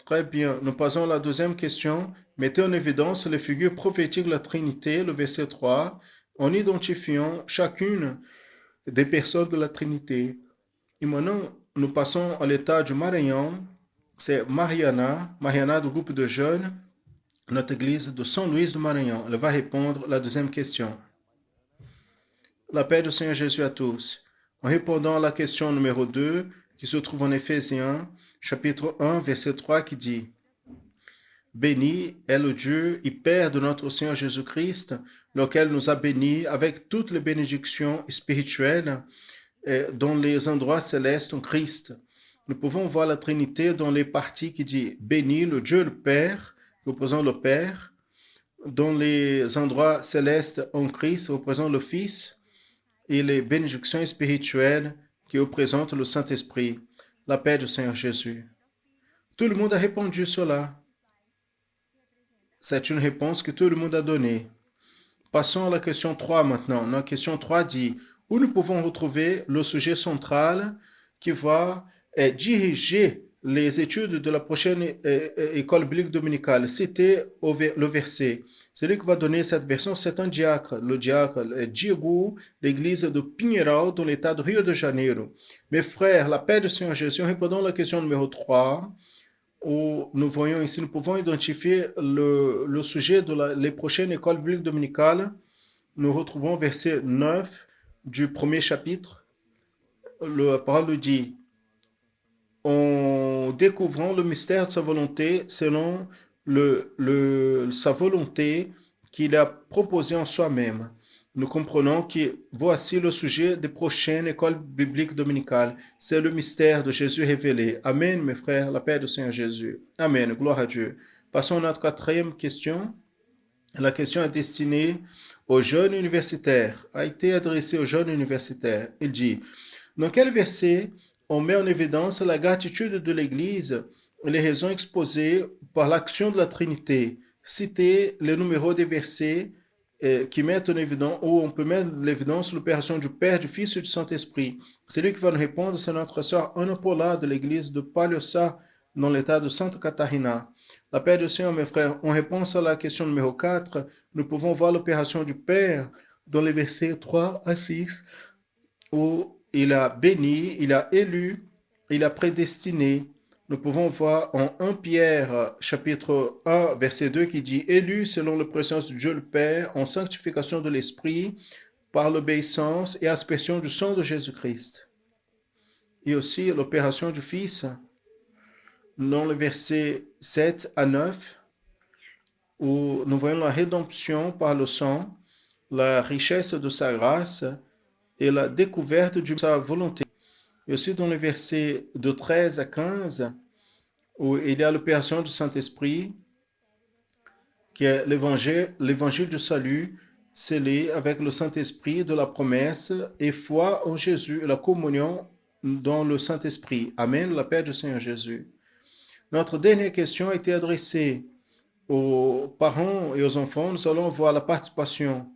Très bien, nous passons à la deuxième question. Mettez en évidence les figures prophétiques de la Trinité, le verset 3, en identifiant chacune des personnes de la Trinité. Et maintenant, nous passons à l'état du Maranhão. C'est Mariana du groupe de jeunes, notre église de São Luís do Maranhão. Elle va répondre à la deuxième question. La paix du Seigneur Jésus à tous. En répondant à la question numéro 2, qui se trouve en Éphésiens, chapitre 1, verset 3, qui dit « Béni est le Dieu et Père de notre Seigneur Jésus-Christ, lequel nous a bénis avec toutes les bénédictions spirituelles dans les endroits célestes en Christ. » Nous pouvons voir la Trinité dans les parties qui dit « Béni le Dieu le Père », représentant le Père, dans les endroits célestes en Christ, représentant le Fils, et les bénédictions spirituelles qui représentent le Saint-Esprit, la paix du Seigneur Jésus. Tout le monde a répondu cela. C'est une réponse que tout le monde a donnée. Passons à la question 3 maintenant. La question 3 dit, où nous pouvons retrouver le sujet central qui va diriger les études de la prochaine école biblique dominicale. C'était le verset. Celui qui va donner cette version, c'est un diacre. Le diacre Diego, l'église de Pinheiral, dans l'état de Rio de Janeiro. Mes frères, la paix du Seigneur Jésus, répondons à la question numéro 3, où nous voyons ici, nous pouvons identifier le sujet de les prochaines écoles bibliques dominicales. Nous retrouvons verset 9 du premier chapitre. La parole dit, en découvrant le mystère de sa volonté selon sa volonté qu'il a proposée en soi-même. Nous comprenons que voici le sujet des prochaines écoles bibliques dominicales. C'est le mystère de Jésus révélé. Amen, mes frères, la paix du Seigneur Jésus. Amen, gloire à Dieu. Passons à notre quatrième question. La question est destinée aux jeunes universitaires, a été adressée aux jeunes universitaires. Il dit, dans quel verset on met en évidence la gratitude de l'Église et les raisons exposées par l'action de la Trinité? Citez les numéros des versets qui mettent en évidence, où on peut mettre l'évidence l'opération du Père, du Fils et du Saint-Esprit. Celui qui va nous répondre, c'est notre sœur Ana Paula de l'église de Palhoça, dans l'état de Santa Catarina. La paix du Seigneur, mes frères. En réponse à la question numéro 4, nous pouvons voir l'opération du Père dans les versets 3 à 6, où il a béni, il a élu, il a prédestiné. Nous pouvons voir en 1 Pierre, chapitre 1, verset 2, qui dit « Élu selon la présence de Dieu le Père, en sanctification de l'Esprit, par l'obéissance et aspersion du sang de Jésus-Christ. » Et aussi l'opération du Fils, dans le verset 7 à 9, où nous voyons la rédemption par le sang, la richesse de sa grâce, et la découverte de sa volonté. Et aussi dans les versets de 13 à 15, où il y a l'opération du Saint-Esprit, qui est l'évangile du salut, scellé avec le Saint-Esprit de la promesse et foi en Jésus et la communion dans le Saint-Esprit. Amen, la paix du Seigneur Jésus. Notre dernière question a été adressée aux parents et aux enfants. Nous allons voir la participation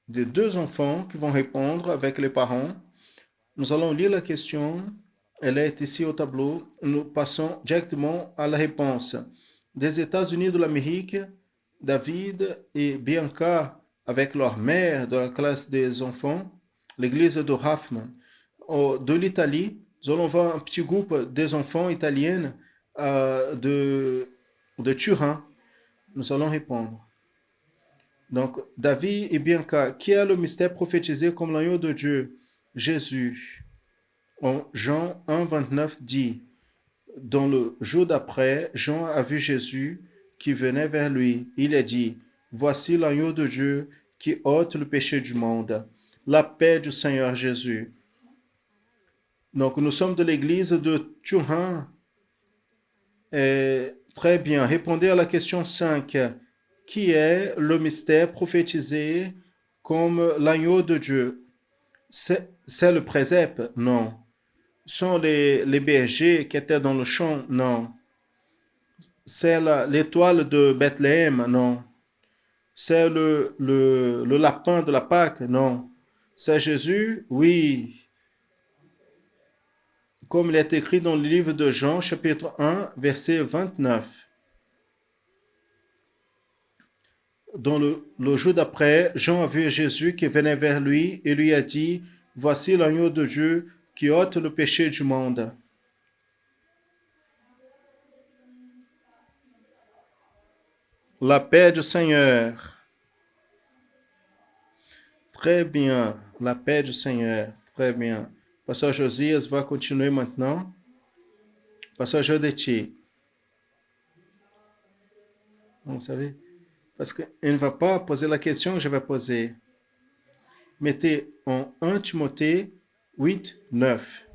des deux enfants qui vont répondre avec les parents. Nous allons lire la question. Elle est ici au tableau. Nous passons directement à la réponse. Des États-Unis de l'Amérique, David et Bianca avec leur mère de la classe des enfants, l'église de Hoffman. De l'Italie, Nous allons voir un petit groupe des enfants italiennes de Turin. Nous allons répondre. Donc, David et Bianca, qui a le mystère prophétisé comme l'agneau de Dieu? Jésus. En Jean 1, 29 dit, dans le jour d'après, Jean a vu Jésus qui venait vers lui. Il a dit, voici l'agneau de Dieu qui ôte le péché du monde. La paix du Seigneur Jésus. Donc, nous sommes de l'église de Turin. Très bien. Répondez à la question 5. Qui est le mystère prophétisé comme l'agneau de Dieu? C'est le présèpe? Non. Sont les bergers qui étaient dans le champ? Non. C'est l'étoile de Bethléem? Non. C'est le lapin de la Pâque? Non. C'est Jésus? Oui. Comme il est écrit dans le livre de Jean, chapitre 1, verset 29. Dans le jour d'après, Jean a vu Jésus qui venait vers lui et lui a dit, voici l'agneau de Dieu qui ôte le péché du monde. La paix du Seigneur. Très bien. La paix du Seigneur. Très bien. Pasteur Josias va continuer maintenant. Pasteur Jodetti. Vous savez, parce qu'il ne va pas poser la question que je vais poser. Mettez en 1 Timothée 8, 9.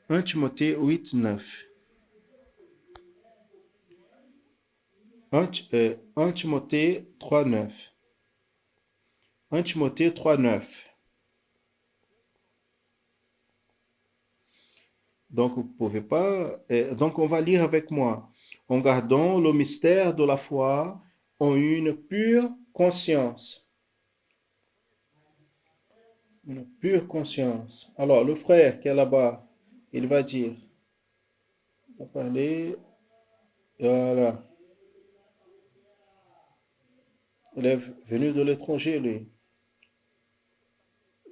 1 Timothée 8, 9. 1 Timothée 3, 9. 1 Timothée 3, 9. Donc, vous ne pouvez pas... donc, on va lire avec moi. En gardant le mystère de la foi en une pure conscience. Une pure conscience. Alors, le frère qui est là-bas, il va dire... Il va parler... Voilà. Il est venu de l'étranger, lui.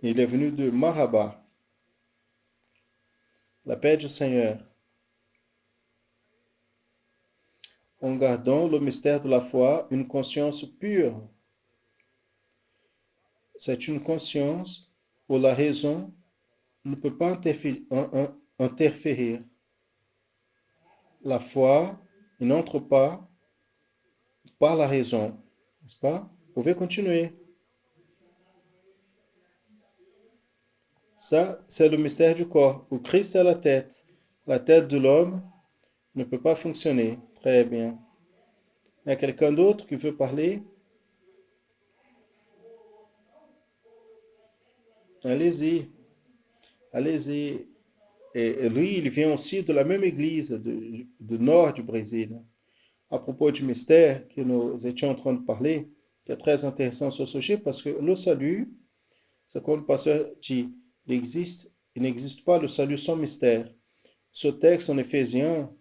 Il est venu de Maraba. La paix du Seigneur. En gardant le mystère de la foi, une conscience pure. C'est une conscience où la raison ne peut pas interférer. La foi n'entre pas par la raison. N'est-ce pas? Vous pouvez continuer. Ça, c'est le mystère du corps, où Christ est la tête. La tête de l'homme ne peut pas fonctionner. Très bien. Il y a quelqu'un d'autre qui veut parler? Allez-y. Allez-y. Et lui, il vient aussi de la même église du nord du Brésil. À propos du mystère que nous étions en train de parler, qui est très intéressant ce sujet, parce que le salut, c'est comme le pasteur dit, il n'existe pas le salut sans mystère. Ce texte en Éphésiens,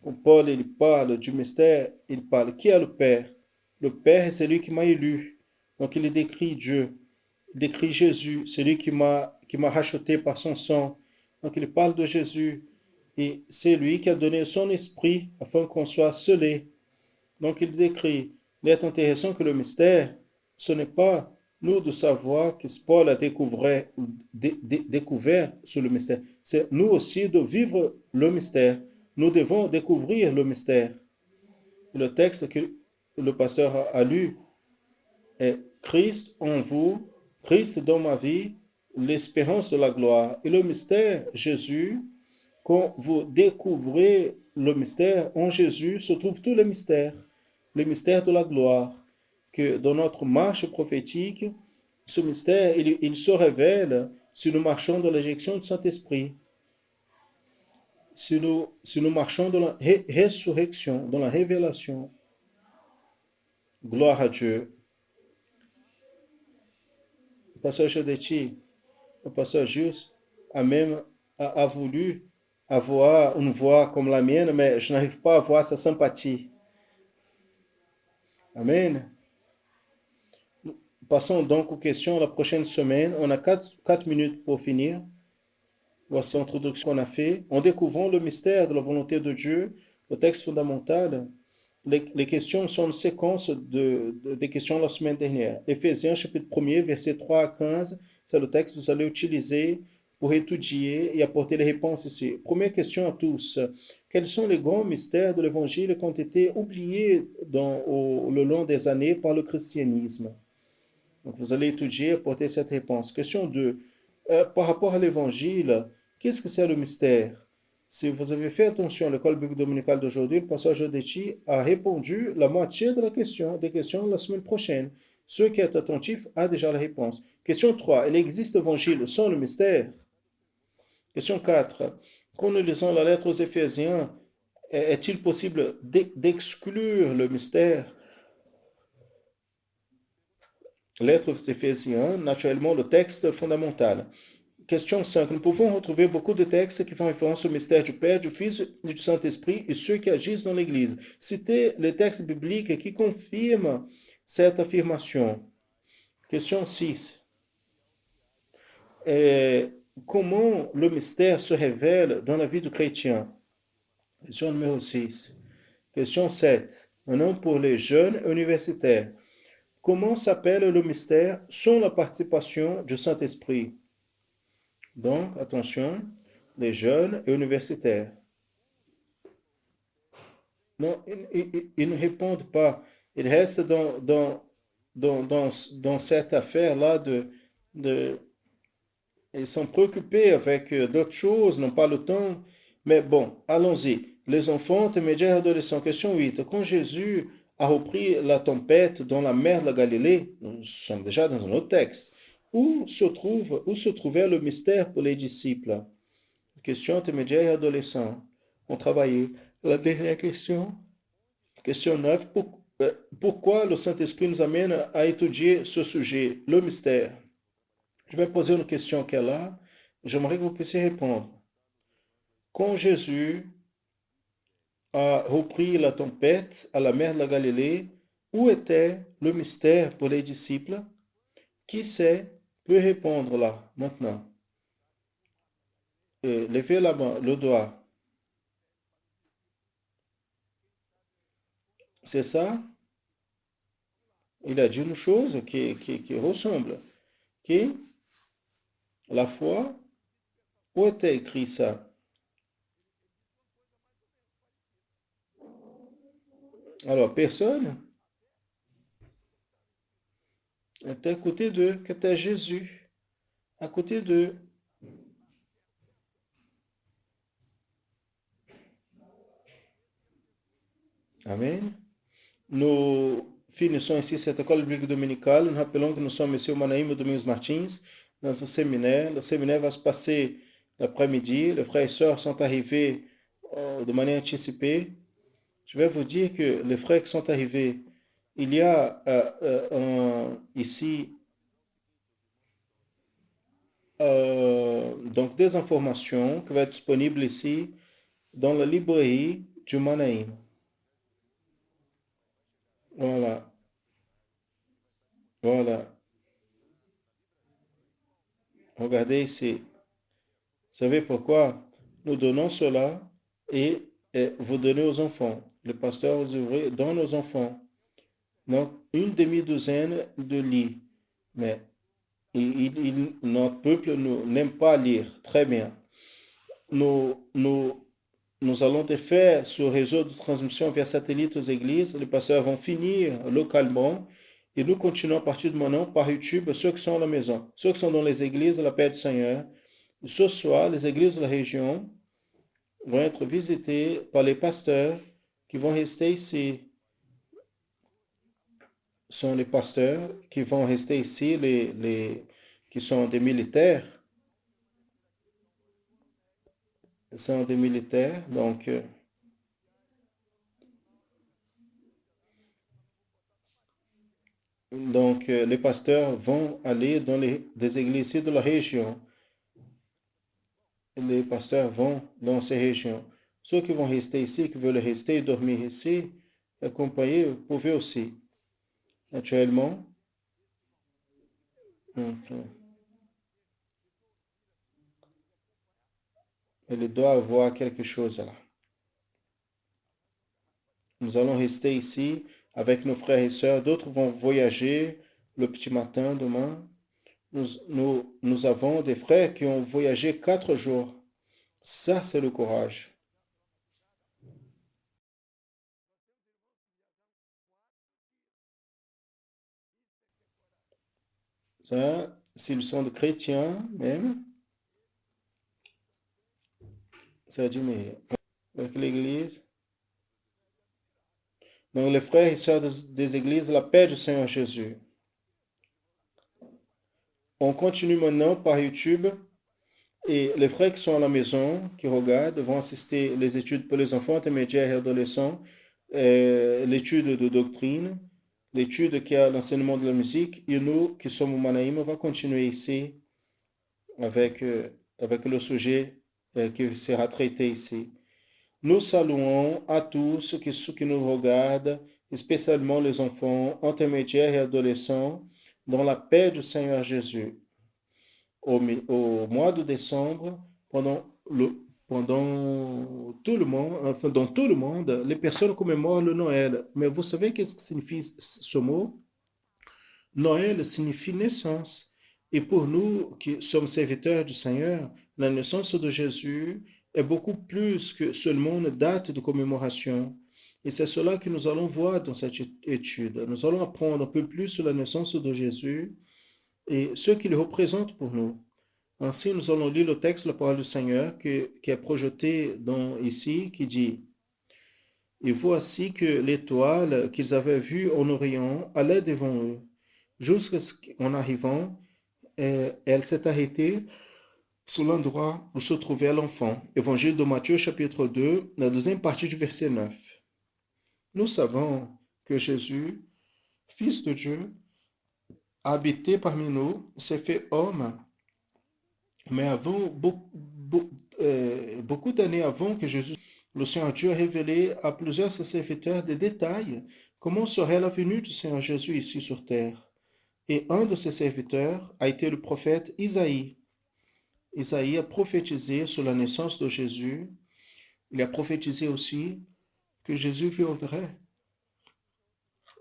quand Paul il parle du mystère, il parle qui est le Père? Le Père est celui qui m'a élu. Donc il décrit Dieu, il décrit Jésus, celui qui m'a racheté par son sang. Donc il parle de Jésus et c'est lui qui a donné son esprit afin qu'on soit scellé. Donc il décrit, il est intéressant que le mystère, ce n'est pas nous de savoir que Paul a découvert sur le mystère. C'est nous aussi de vivre le mystère. Nous devons découvrir le mystère. Et le texte que le pasteur a lu est Christ en vous, Christ dans ma vie, l'espérance de la gloire. Et le mystère, Jésus, quand vous découvrez le mystère, en Jésus se trouvent tous les mystères. Le mystère de la gloire. Que dans notre marche prophétique, ce mystère, il se révèle si nous marchons dans l'éjection du Saint-Esprit. Si nous marchons dans la résurrection, dans la révélation. Gloire à Dieu. Le pasteur Jodetti, le pasteur Gilles a voulu avoir une voix comme la mienne, mais je n'arrive pas à avoir sa sympathie. Amen. Passons donc aux questions la prochaine semaine. On a 4 minutes pour finir. Voici l'introduction qu'on a fait. En découvrant le mystère de la volonté de Dieu, le texte fondamental, les questions sont une séquence des questions de la semaine dernière. Éphésiens chapitre 1er, versets 3 à 15, c'est le texte que vous allez utiliser pour étudier et apporter les réponses ici. Première question à tous. Quels sont les grands mystères de l'évangile qui ont été oubliés le long des années par le christianisme? Donc vous allez étudier et apporter cette réponse. Question 2. Par rapport à l'évangile, qu'est-ce que c'est le mystère? Si vous avez fait attention à l'école biblique dominicale d'aujourd'hui, le pasteur Jodechi a répondu la moitié de des questions la semaine prochaine. Ceux qui est attentif a déjà la réponse. Question 3. Il existe évangile sans le mystère? Question 4. Quand nous lisons la lettre aux Éphésiens, est-il possible d'exclure le mystère? Lettre aux Éphésiens, naturellement le texte fondamental. Question 5. Nous pouvons retrouver beaucoup de textes qui font référence au mystère du Père, du Fils et du Saint-Esprit et ceux qui agissent dans l'Église. Citez les textes bibliques qui confirment cette affirmation. Question 6. Comment le mystère se révèle dans la vie du chrétien? Question numéro 6. Question 7. Maintenant pour les jeunes universitaires. Comment s'appelle le mystère sans la participation du Saint-Esprit? Donc, attention, les jeunes et universitaires. Non, ils ne répondent pas. Ils restent dans cette affaire-là ils sont préoccupés avec d'autres choses, n'ont pas le temps. Mais bon, allons-y. Les enfants, intermédiaires et adolescents. Question 8. Quand Jésus a repris la tempête dans la mer de la Galilée, nous sommes déjà dans un autre texte, où se trouvait le mystère pour les disciples? Question intermédiaire et adolescents. On travaillait. La dernière question. Question 9. Pourquoi le Saint-Esprit nous amène à étudier ce sujet, le mystère? Je vais poser une question qui est là. J'aimerais que vous puissiez répondre. Quand Jésus a repris la tempête à la mer de la Galilée, où était le mystère pour les disciples? Qui sait peut répondre là, maintenant? Levez la main, le doigt. C'est ça? Il a dit une chose qui ressemble. Qui? La foi? Où était écrit ça? Alors, personne? Était à côté d'eux, qu'était Jésus. À côté d'eux. Amen. Nous finissons ici cette école biblique dominicale. Nous rappelons que nous sommes M. Manaïm et Domingos Martins dans un séminaire. Le séminaire va se passer l'après-midi. Les frères et sœurs sont arrivés de manière anticipée. Je vais vous dire que les frères qui sont arrivés, il y a ici donc des informations qui vont être disponibles ici dans la librairie du Manaïm. Voilà. Voilà. Regardez ici. Vous savez pourquoi? Nous donnons cela et vous donnez aux enfants. Le pasteur aux ouvriers donne aux enfants. Donc, une demi-douzaine de lits. Mais notre peuple n'aime pas lire. Très bien. Nous allons te faire sur le réseau de transmission via satellite aux églises. Les pasteurs vont finir localement. Et nous continuons à partir de maintenant par YouTube, ceux qui sont à la maison, ceux qui sont dans les églises de la paix du Seigneur. Ce soir, les églises de la région vont être visitées par les pasteurs qui vont rester ici. Ce sont les pasteurs qui vont rester ici, qui sont des militaires. Ce sont des militaires, donc les pasteurs vont aller dans des églises ici de la région. Les pasteurs vont dans ces régions. Ceux qui vont rester ici, qui veulent rester et dormir ici, accompagner, vous pouvez aussi. Naturellement. Il doit avoir quelque chose là. Nous allons rester ici avec nos frères et sœurs. D'autres vont voyager le petit matin demain. Nous avons des frères qui ont voyagé 4 jours. Ça, c'est le courage. Ça, s'ils sont des chrétiens même, ça dit, mais avec l'Église. Donc, les frères et sœurs des églises, la paix du Seigneur Jésus. On continue maintenant par YouTube. Et les frères qui sont à la maison, qui regardent, vont assister les études pour les enfants intermédiaires et adolescents, l'étude de doctrine, l'étude qui a l'enseignement de la musique. Et nous, qui sommes au Manaïm, on va continuer ici avec le sujet qui sera traité ici. Nous saluons à tous ceux qui nous regardent, spécialement les enfants intermédiaires et adolescents, dans la paix du Seigneur Jésus. Au mois de décembre, pendant tout le monde, enfin, dans tout le monde, les personnes commémorent le Noël. Mais vous savez qu'est-ce que signifie ce mot? Noël signifie naissance. Et pour nous qui sommes serviteurs du Seigneur, la naissance de Jésus est beaucoup plus que seulement une date de commémoration. Et c'est cela que nous allons voir dans cette étude. Nous allons apprendre un peu plus sur la naissance de Jésus et ce qu'il représente pour nous. Ainsi, nous allons lire le texte, la parole du Seigneur, qui est projeté ici, qui dit: Et voici que l'étoile qu'ils avaient vue en Orient allait devant eux. Jusqu'en arrivant, elle s'est arrêtée sur l'endroit où se trouvait l'enfant. Évangile de Matthieu, chapitre 2, la deuxième partie du verset 9. Nous savons que Jésus, Fils de Dieu, a habité parmi nous, s'est fait homme. Mais beaucoup d'années avant que Jésus, le Seigneur Dieu a révélé à plusieurs de ses serviteurs des détails comment serait la venue du Seigneur Jésus ici sur terre. Et un de ses serviteurs a été le prophète Isaïe. Isaïe a prophétisé sur la naissance de Jésus. Il a prophétisé aussi que Jésus viendrait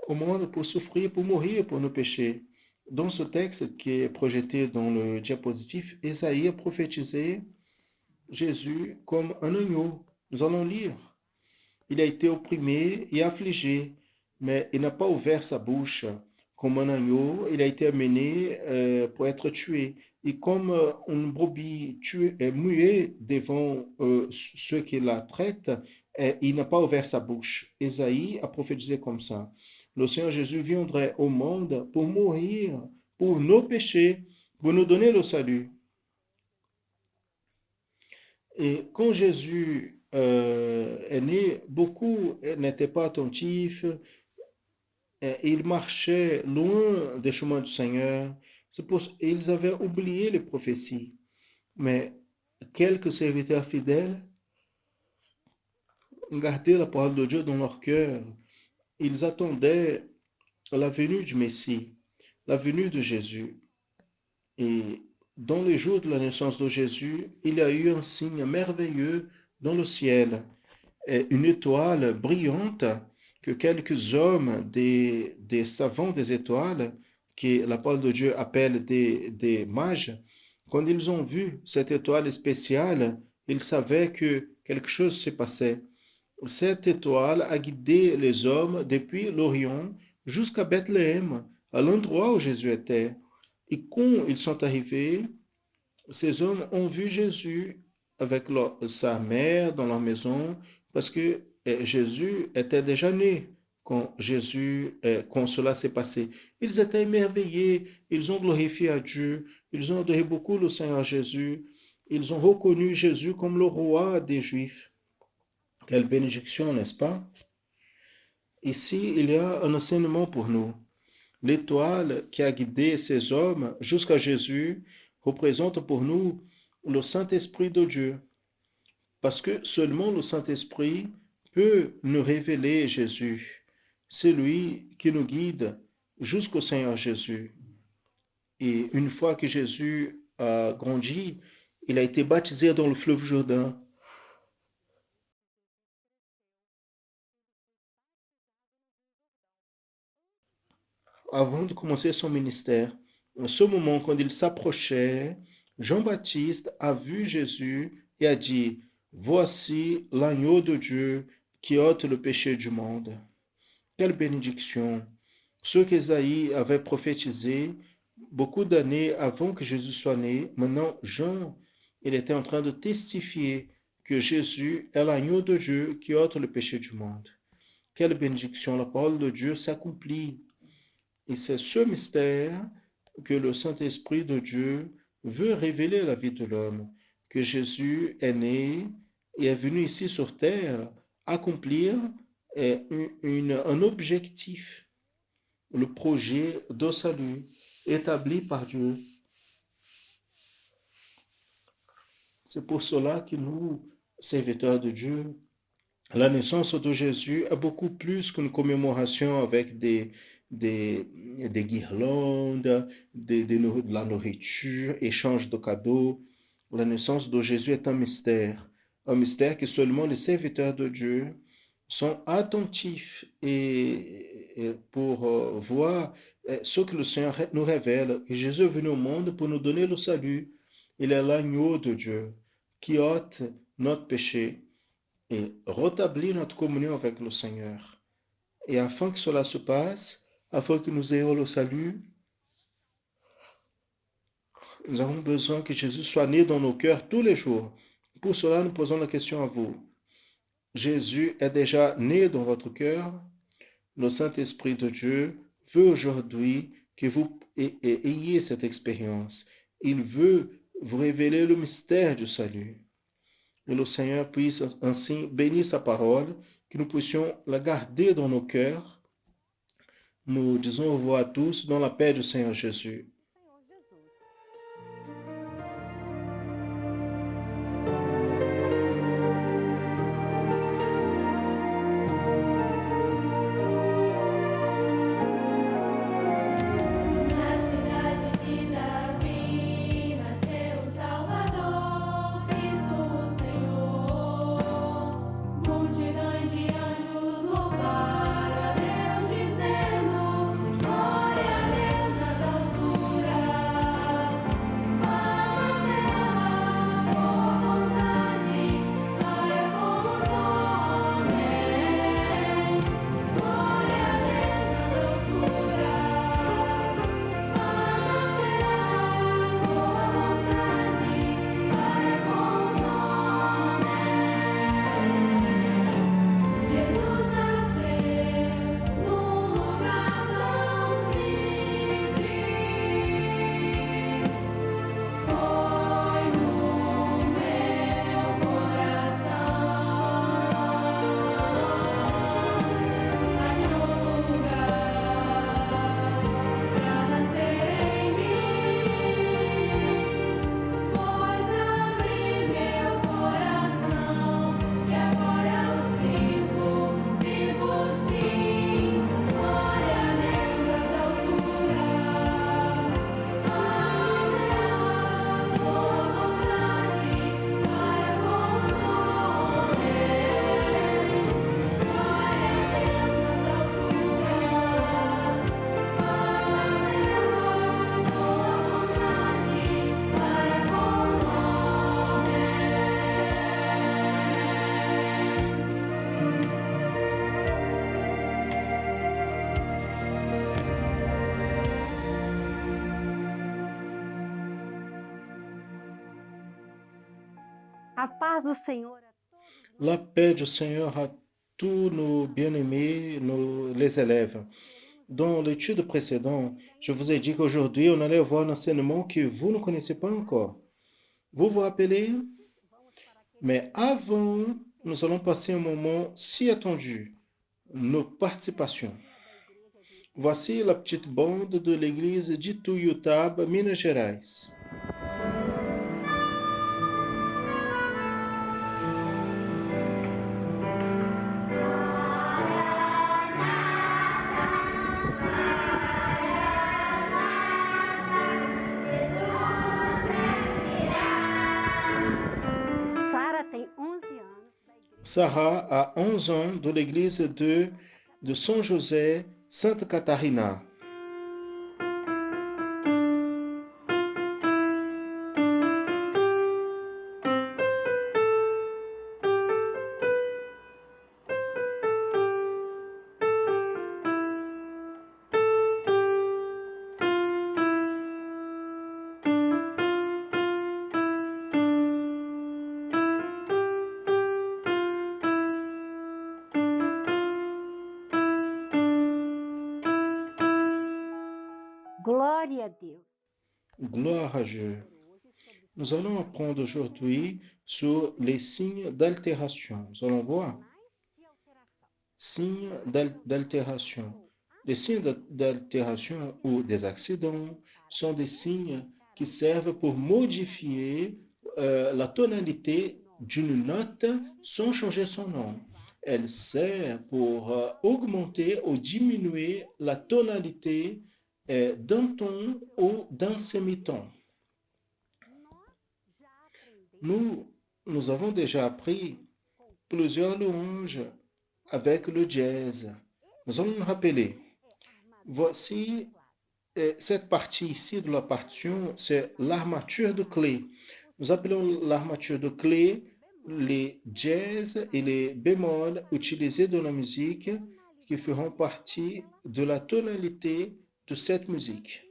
au monde pour souffrir, pour mourir pour nos péchés. Dans ce texte qui est projeté dans le diapositive, Isaïe a prophétisé Jésus comme un agneau. Nous allons lire. Il a été opprimé et affligé, mais il n'a pas ouvert sa bouche. Comme un agneau, il a été amené pour être tué. Et comme une brebis muette devant ceux qui la traitent, il n'a pas ouvert sa bouche. Isaïe a prophétisé comme ça. Le Seigneur Jésus viendrait au monde pour mourir pour nos péchés, pour nous donner le salut. Et quand Jésus est né, beaucoup n'étaient pas attentifs. Ils marchaient loin des chemins du Seigneur. Ils avaient oublié les prophéties. Mais quelques serviteurs fidèles gardaient la parole de Dieu dans leur cœur. Ils attendaient la venue du Messie, la venue de Jésus. Et dans les jours de la naissance de Jésus, il y a eu un signe merveilleux dans le ciel, une étoile brillante que quelques hommes, des savants des étoiles, que la parole de Dieu appelle des mages, quand ils ont vu cette étoile spéciale, ils savaient que quelque chose se passait. Cette étoile a guidé les hommes depuis l'Orient jusqu'à Bethléem, à l'endroit où Jésus était. Et quand ils sont arrivés, ces hommes ont vu Jésus avec sa mère dans leur maison, parce que Jésus était déjà né quand cela s'est passé. Ils étaient émerveillés, ils ont glorifié à Dieu, ils ont adoré beaucoup le Seigneur Jésus, ils ont reconnu Jésus comme le roi des Juifs. Quelle bénédiction, n'est-ce pas? Ici, il y a un enseignement pour nous. L'étoile qui a guidé ces hommes jusqu'à Jésus représente pour nous le Saint-Esprit de Dieu. Parce que seulement le Saint-Esprit peut nous révéler Jésus. C'est lui qui nous guide jusqu'au Seigneur Jésus. Et une fois que Jésus a grandi, Il a été baptisé dans le fleuve Jourdain. Avant de commencer son ministère, en ce moment, quand il s'approchait, Jean-Baptiste a vu Jésus et a dit, voici l'agneau de Dieu qui ôte le péché du monde. Quelle bénédiction! Ce qu'Ésaïe avait prophétisé beaucoup d'années avant que Jésus soit né, maintenant Jean, il était en train de testifier que Jésus est l'agneau de Dieu qui ôte le péché du monde. Quelle bénédiction! La parole de Dieu s'accomplit. Et c'est ce mystère que le Saint-Esprit de Dieu veut révéler à la vie de l'homme, que Jésus est né et est venu ici sur terre accomplir un objectif, le projet de salut établi par Dieu. C'est pour cela que nous, serviteurs de Dieu, la naissance de Jésus est beaucoup plus qu'une commémoration avec des guirlandes, de la nourriture, échange de cadeaux. La naissance de Jésus est un mystère que seulement les serviteurs de Dieu sont attentifs et pour voir ce que le Seigneur nous révèle. Et Jésus est venu au monde pour nous donner le salut. Il est l'agneau de Dieu qui ôte notre péché et rétablir notre communion avec le Seigneur. Et afin que cela se passe, afin que nous ayons le salut, nous avons besoin que Jésus soit né dans nos cœurs tous les jours. Pour cela, nous posons la question à vous. Jésus est déjà né dans votre cœur. Le Saint-Esprit de Dieu veut aujourd'hui que vous ayez cette expérience. Il veut vous révéler le mystère du salut. Que le Seigneur puisse ainsi bénir sa parole, que nous puissions la garder dans nos cœurs. Nous disons au revoir à tous dans la paix du Seigneur Jésus. A paz do Senhor a todos. La paix du Seigneur à tous nos bien-aimés, les élèves. Dans l'étude précédente, je vous ai dit qu'aujourd'hui, on allait voir un enseignement que vous ne connaissez pas encore. Vous vous rappelez? Mais avant, nous allons passer un moment si attendu, nos participations. Voici la petite bande de l'église d'Ituiutaba, Minas Gerais. Sarah a 11 ans de l'église de São José, Santa Catarina. Glória a Deus. Gloire à Dieu. Nous allons apprendre aujourd'hui sur les signes d'altération. Nous allons voir signes d'altération. Les signes d'altération ou des accidents sont des signes qui servent pour modifier la tonalité d'une note sans changer son nom. Elle sert pour augmenter ou diminuer la tonalité d'un ton ou d'un sémiton. Nous avons déjà appris plusieurs louanges avec le jazz. Nous allons nous rappeler. Voici cette partie ici de la partition, c'est l'armature de clé. Nous appelons l'armature de clé les jazz et les bémols utilisés dans la musique qui feront partie de la tonalité de cette musique.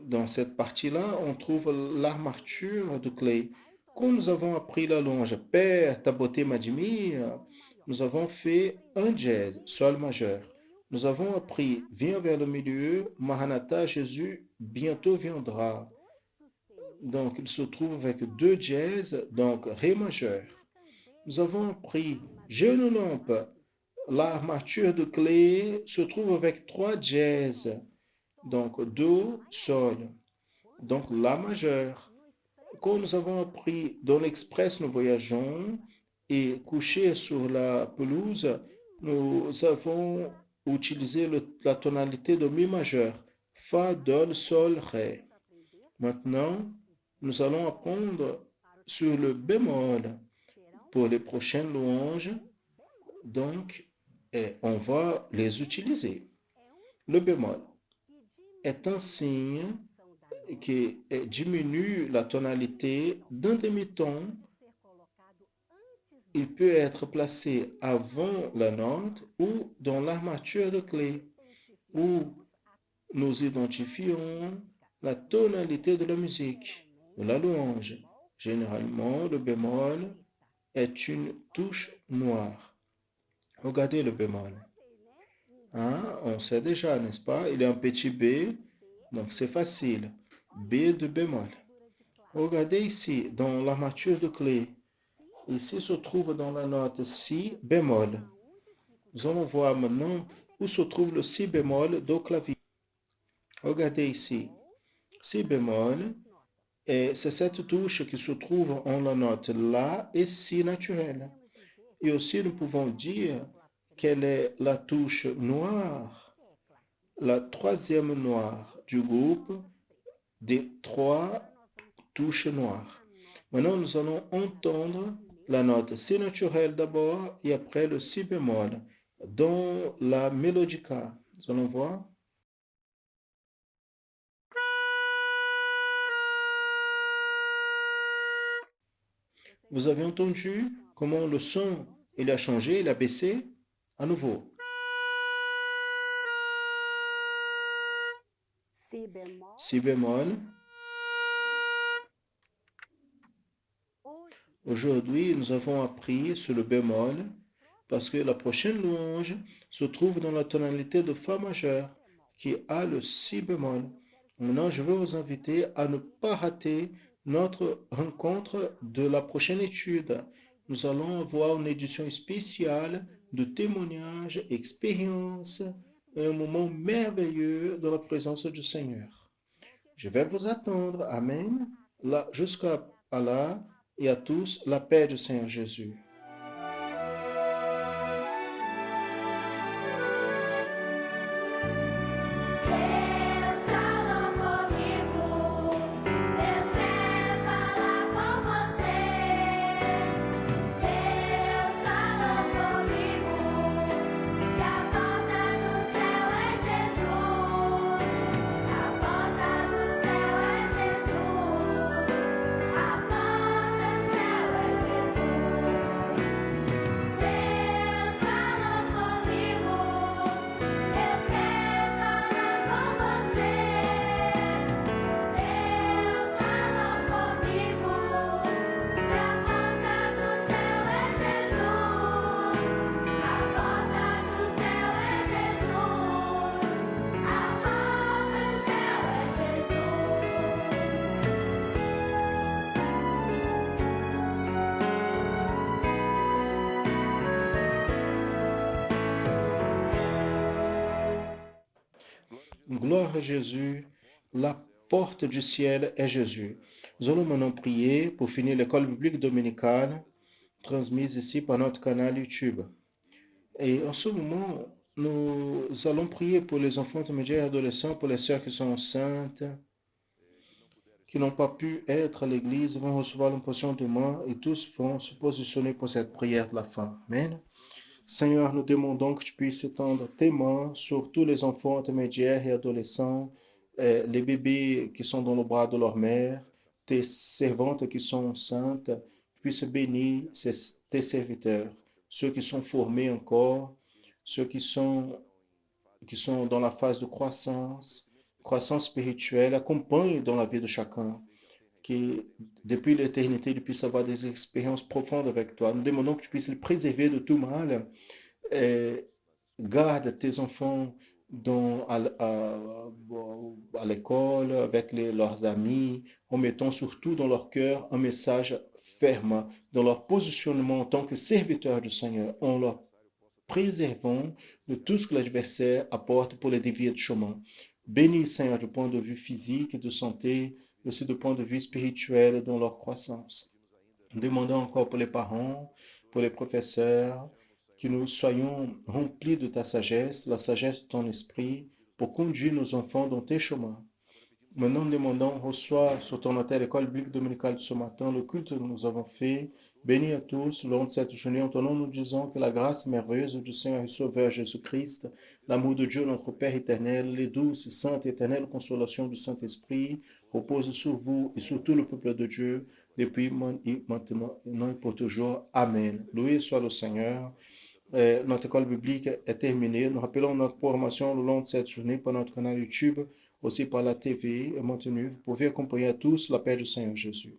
Dans cette partie-là, on trouve l'armature de clé. Quand nous avons appris la louange Père, ta beauté m'admire, nous avons fait un jazz, sol majeur. Nous avons appris Viens vers le milieu, Maranatha, Jésus, bientôt viendra. Donc, il se trouve avec deux jazz, donc Ré majeur. Nous avons appris J'ai une lampe. L'armature de clé se trouve avec trois jazz. Donc, Do, Sol. Donc, La majeur. Quand nous avons appris dans l'Express, nous voyageons et couché sur la pelouse, nous avons utilisé la tonalité de Mi majeur. Fa, Dol, Sol, Ré. Maintenant, nous allons apprendre sur le bémol pour les prochaines louanges. Donc, on va les utiliser. Le bémol est un signe qui diminue la tonalité d'un demi-ton. Il peut être placé avant la note ou dans l'armature de clé, où nous identifions la tonalité de la musique, de la louange. Généralement, le bémol est une touche noire. Regardez le bémol. Hein? On sait déjà, n'est-ce pas? Il est un petit B, donc c'est facile. B de bémol. Regardez ici, dans l'armature de clé. Ici se trouve dans la note Si bémol. Nous allons voir maintenant où se trouve le Si bémol do clavier. Regardez ici. Si bémol, et c'est cette touche qui se trouve en la note La et Si naturelle. Et aussi, nous pouvons dire quelle est la touche noire, la troisième noire du groupe des trois touches noires. Maintenant, nous allons entendre la note Si naturelle d'abord et après le Si bémol dans la mélodica. Nous allons voir. Vous avez entendu comment le son il a changé, il a baissé à nouveau. Si bémol. Si bémol. Aujourd'hui, nous avons appris sur le bémol parce que la prochaine louange se trouve dans la tonalité de Fa majeur qui a le Si bémol. Maintenant, je veux vous inviter à ne pas rater notre rencontre de la prochaine étude. Nous allons avoir une édition spéciale de témoignages, expériences et un moment merveilleux dans la présence du Seigneur. Je vais vous attendre. Amen. Là, jusqu'à là et à tous, la paix du Seigneur Jésus. Gloire à Jésus. La porte du ciel est Jésus. Nous allons maintenant prier pour finir l'école biblique dominicale transmise ici par notre canal YouTube. Et en ce moment, nous allons prier pour les enfants intermédiaires et adolescents, pour les sœurs qui sont enceintes, qui n'ont pas pu être à l'église, vont recevoir l'impression demain et tous vont se positionner pour cette prière de la fin. Amen. Seigneur, nous demandons que tu puisses étendre tes mains sur tous les enfants intermédiaires et adolescents, les bébés qui sont dans le bras de leur mère, tes servantes qui sont enceintes, puisse bénir tes serviteurs, ceux qui sont formés encore, ceux qui sont dans la phase de croissance spirituelle, accompagne dans la vie de chacun, qui depuis l'éternité, ils puissent avoir des expériences profondes avec toi. Nous demandons que tu puisses les préserver de tout mal. Et garde tes enfants à l'école, avec leurs amis, en mettant surtout dans leur cœur un message ferme, dans leur positionnement en tant que serviteurs du Seigneur, en leur préservant de tout ce que l'adversaire apporte pour les dévier de chemin. Bénis, Seigneur, du point de vue physique et de santé, mais aussi du point de vue spirituel dans leur croissance. Nous demandons encore pour les parents, pour les professeurs, que nous soyons remplis de ta sagesse, la sagesse de ton esprit, pour conduire nos enfants dans tes chemins. Maintenant, nous demandons, reçois sur ton hôtel l'école biblique dominicale de ce matin, le culte que nous avons fait. Bénis à tous, le long de cette journée, en ton nom, nous disons que la grâce merveilleuse du Seigneur et Sauveur Jésus-Christ, l'amour de Dieu, notre Père éternel, les douces, saintes et éternelles consolations du Saint-Esprit reposent sur vous et sur tout le peuple de Dieu, depuis maintenant et pour toujours. Amen. Loué soit le Seigneur. Notre école biblique est terminée. Nous rappelons notre programmation le long de cette journée par notre canal YouTube, aussi par la TV est maintenue. Vous pouvez accompagner à tous la paix du Seigneur Jésus.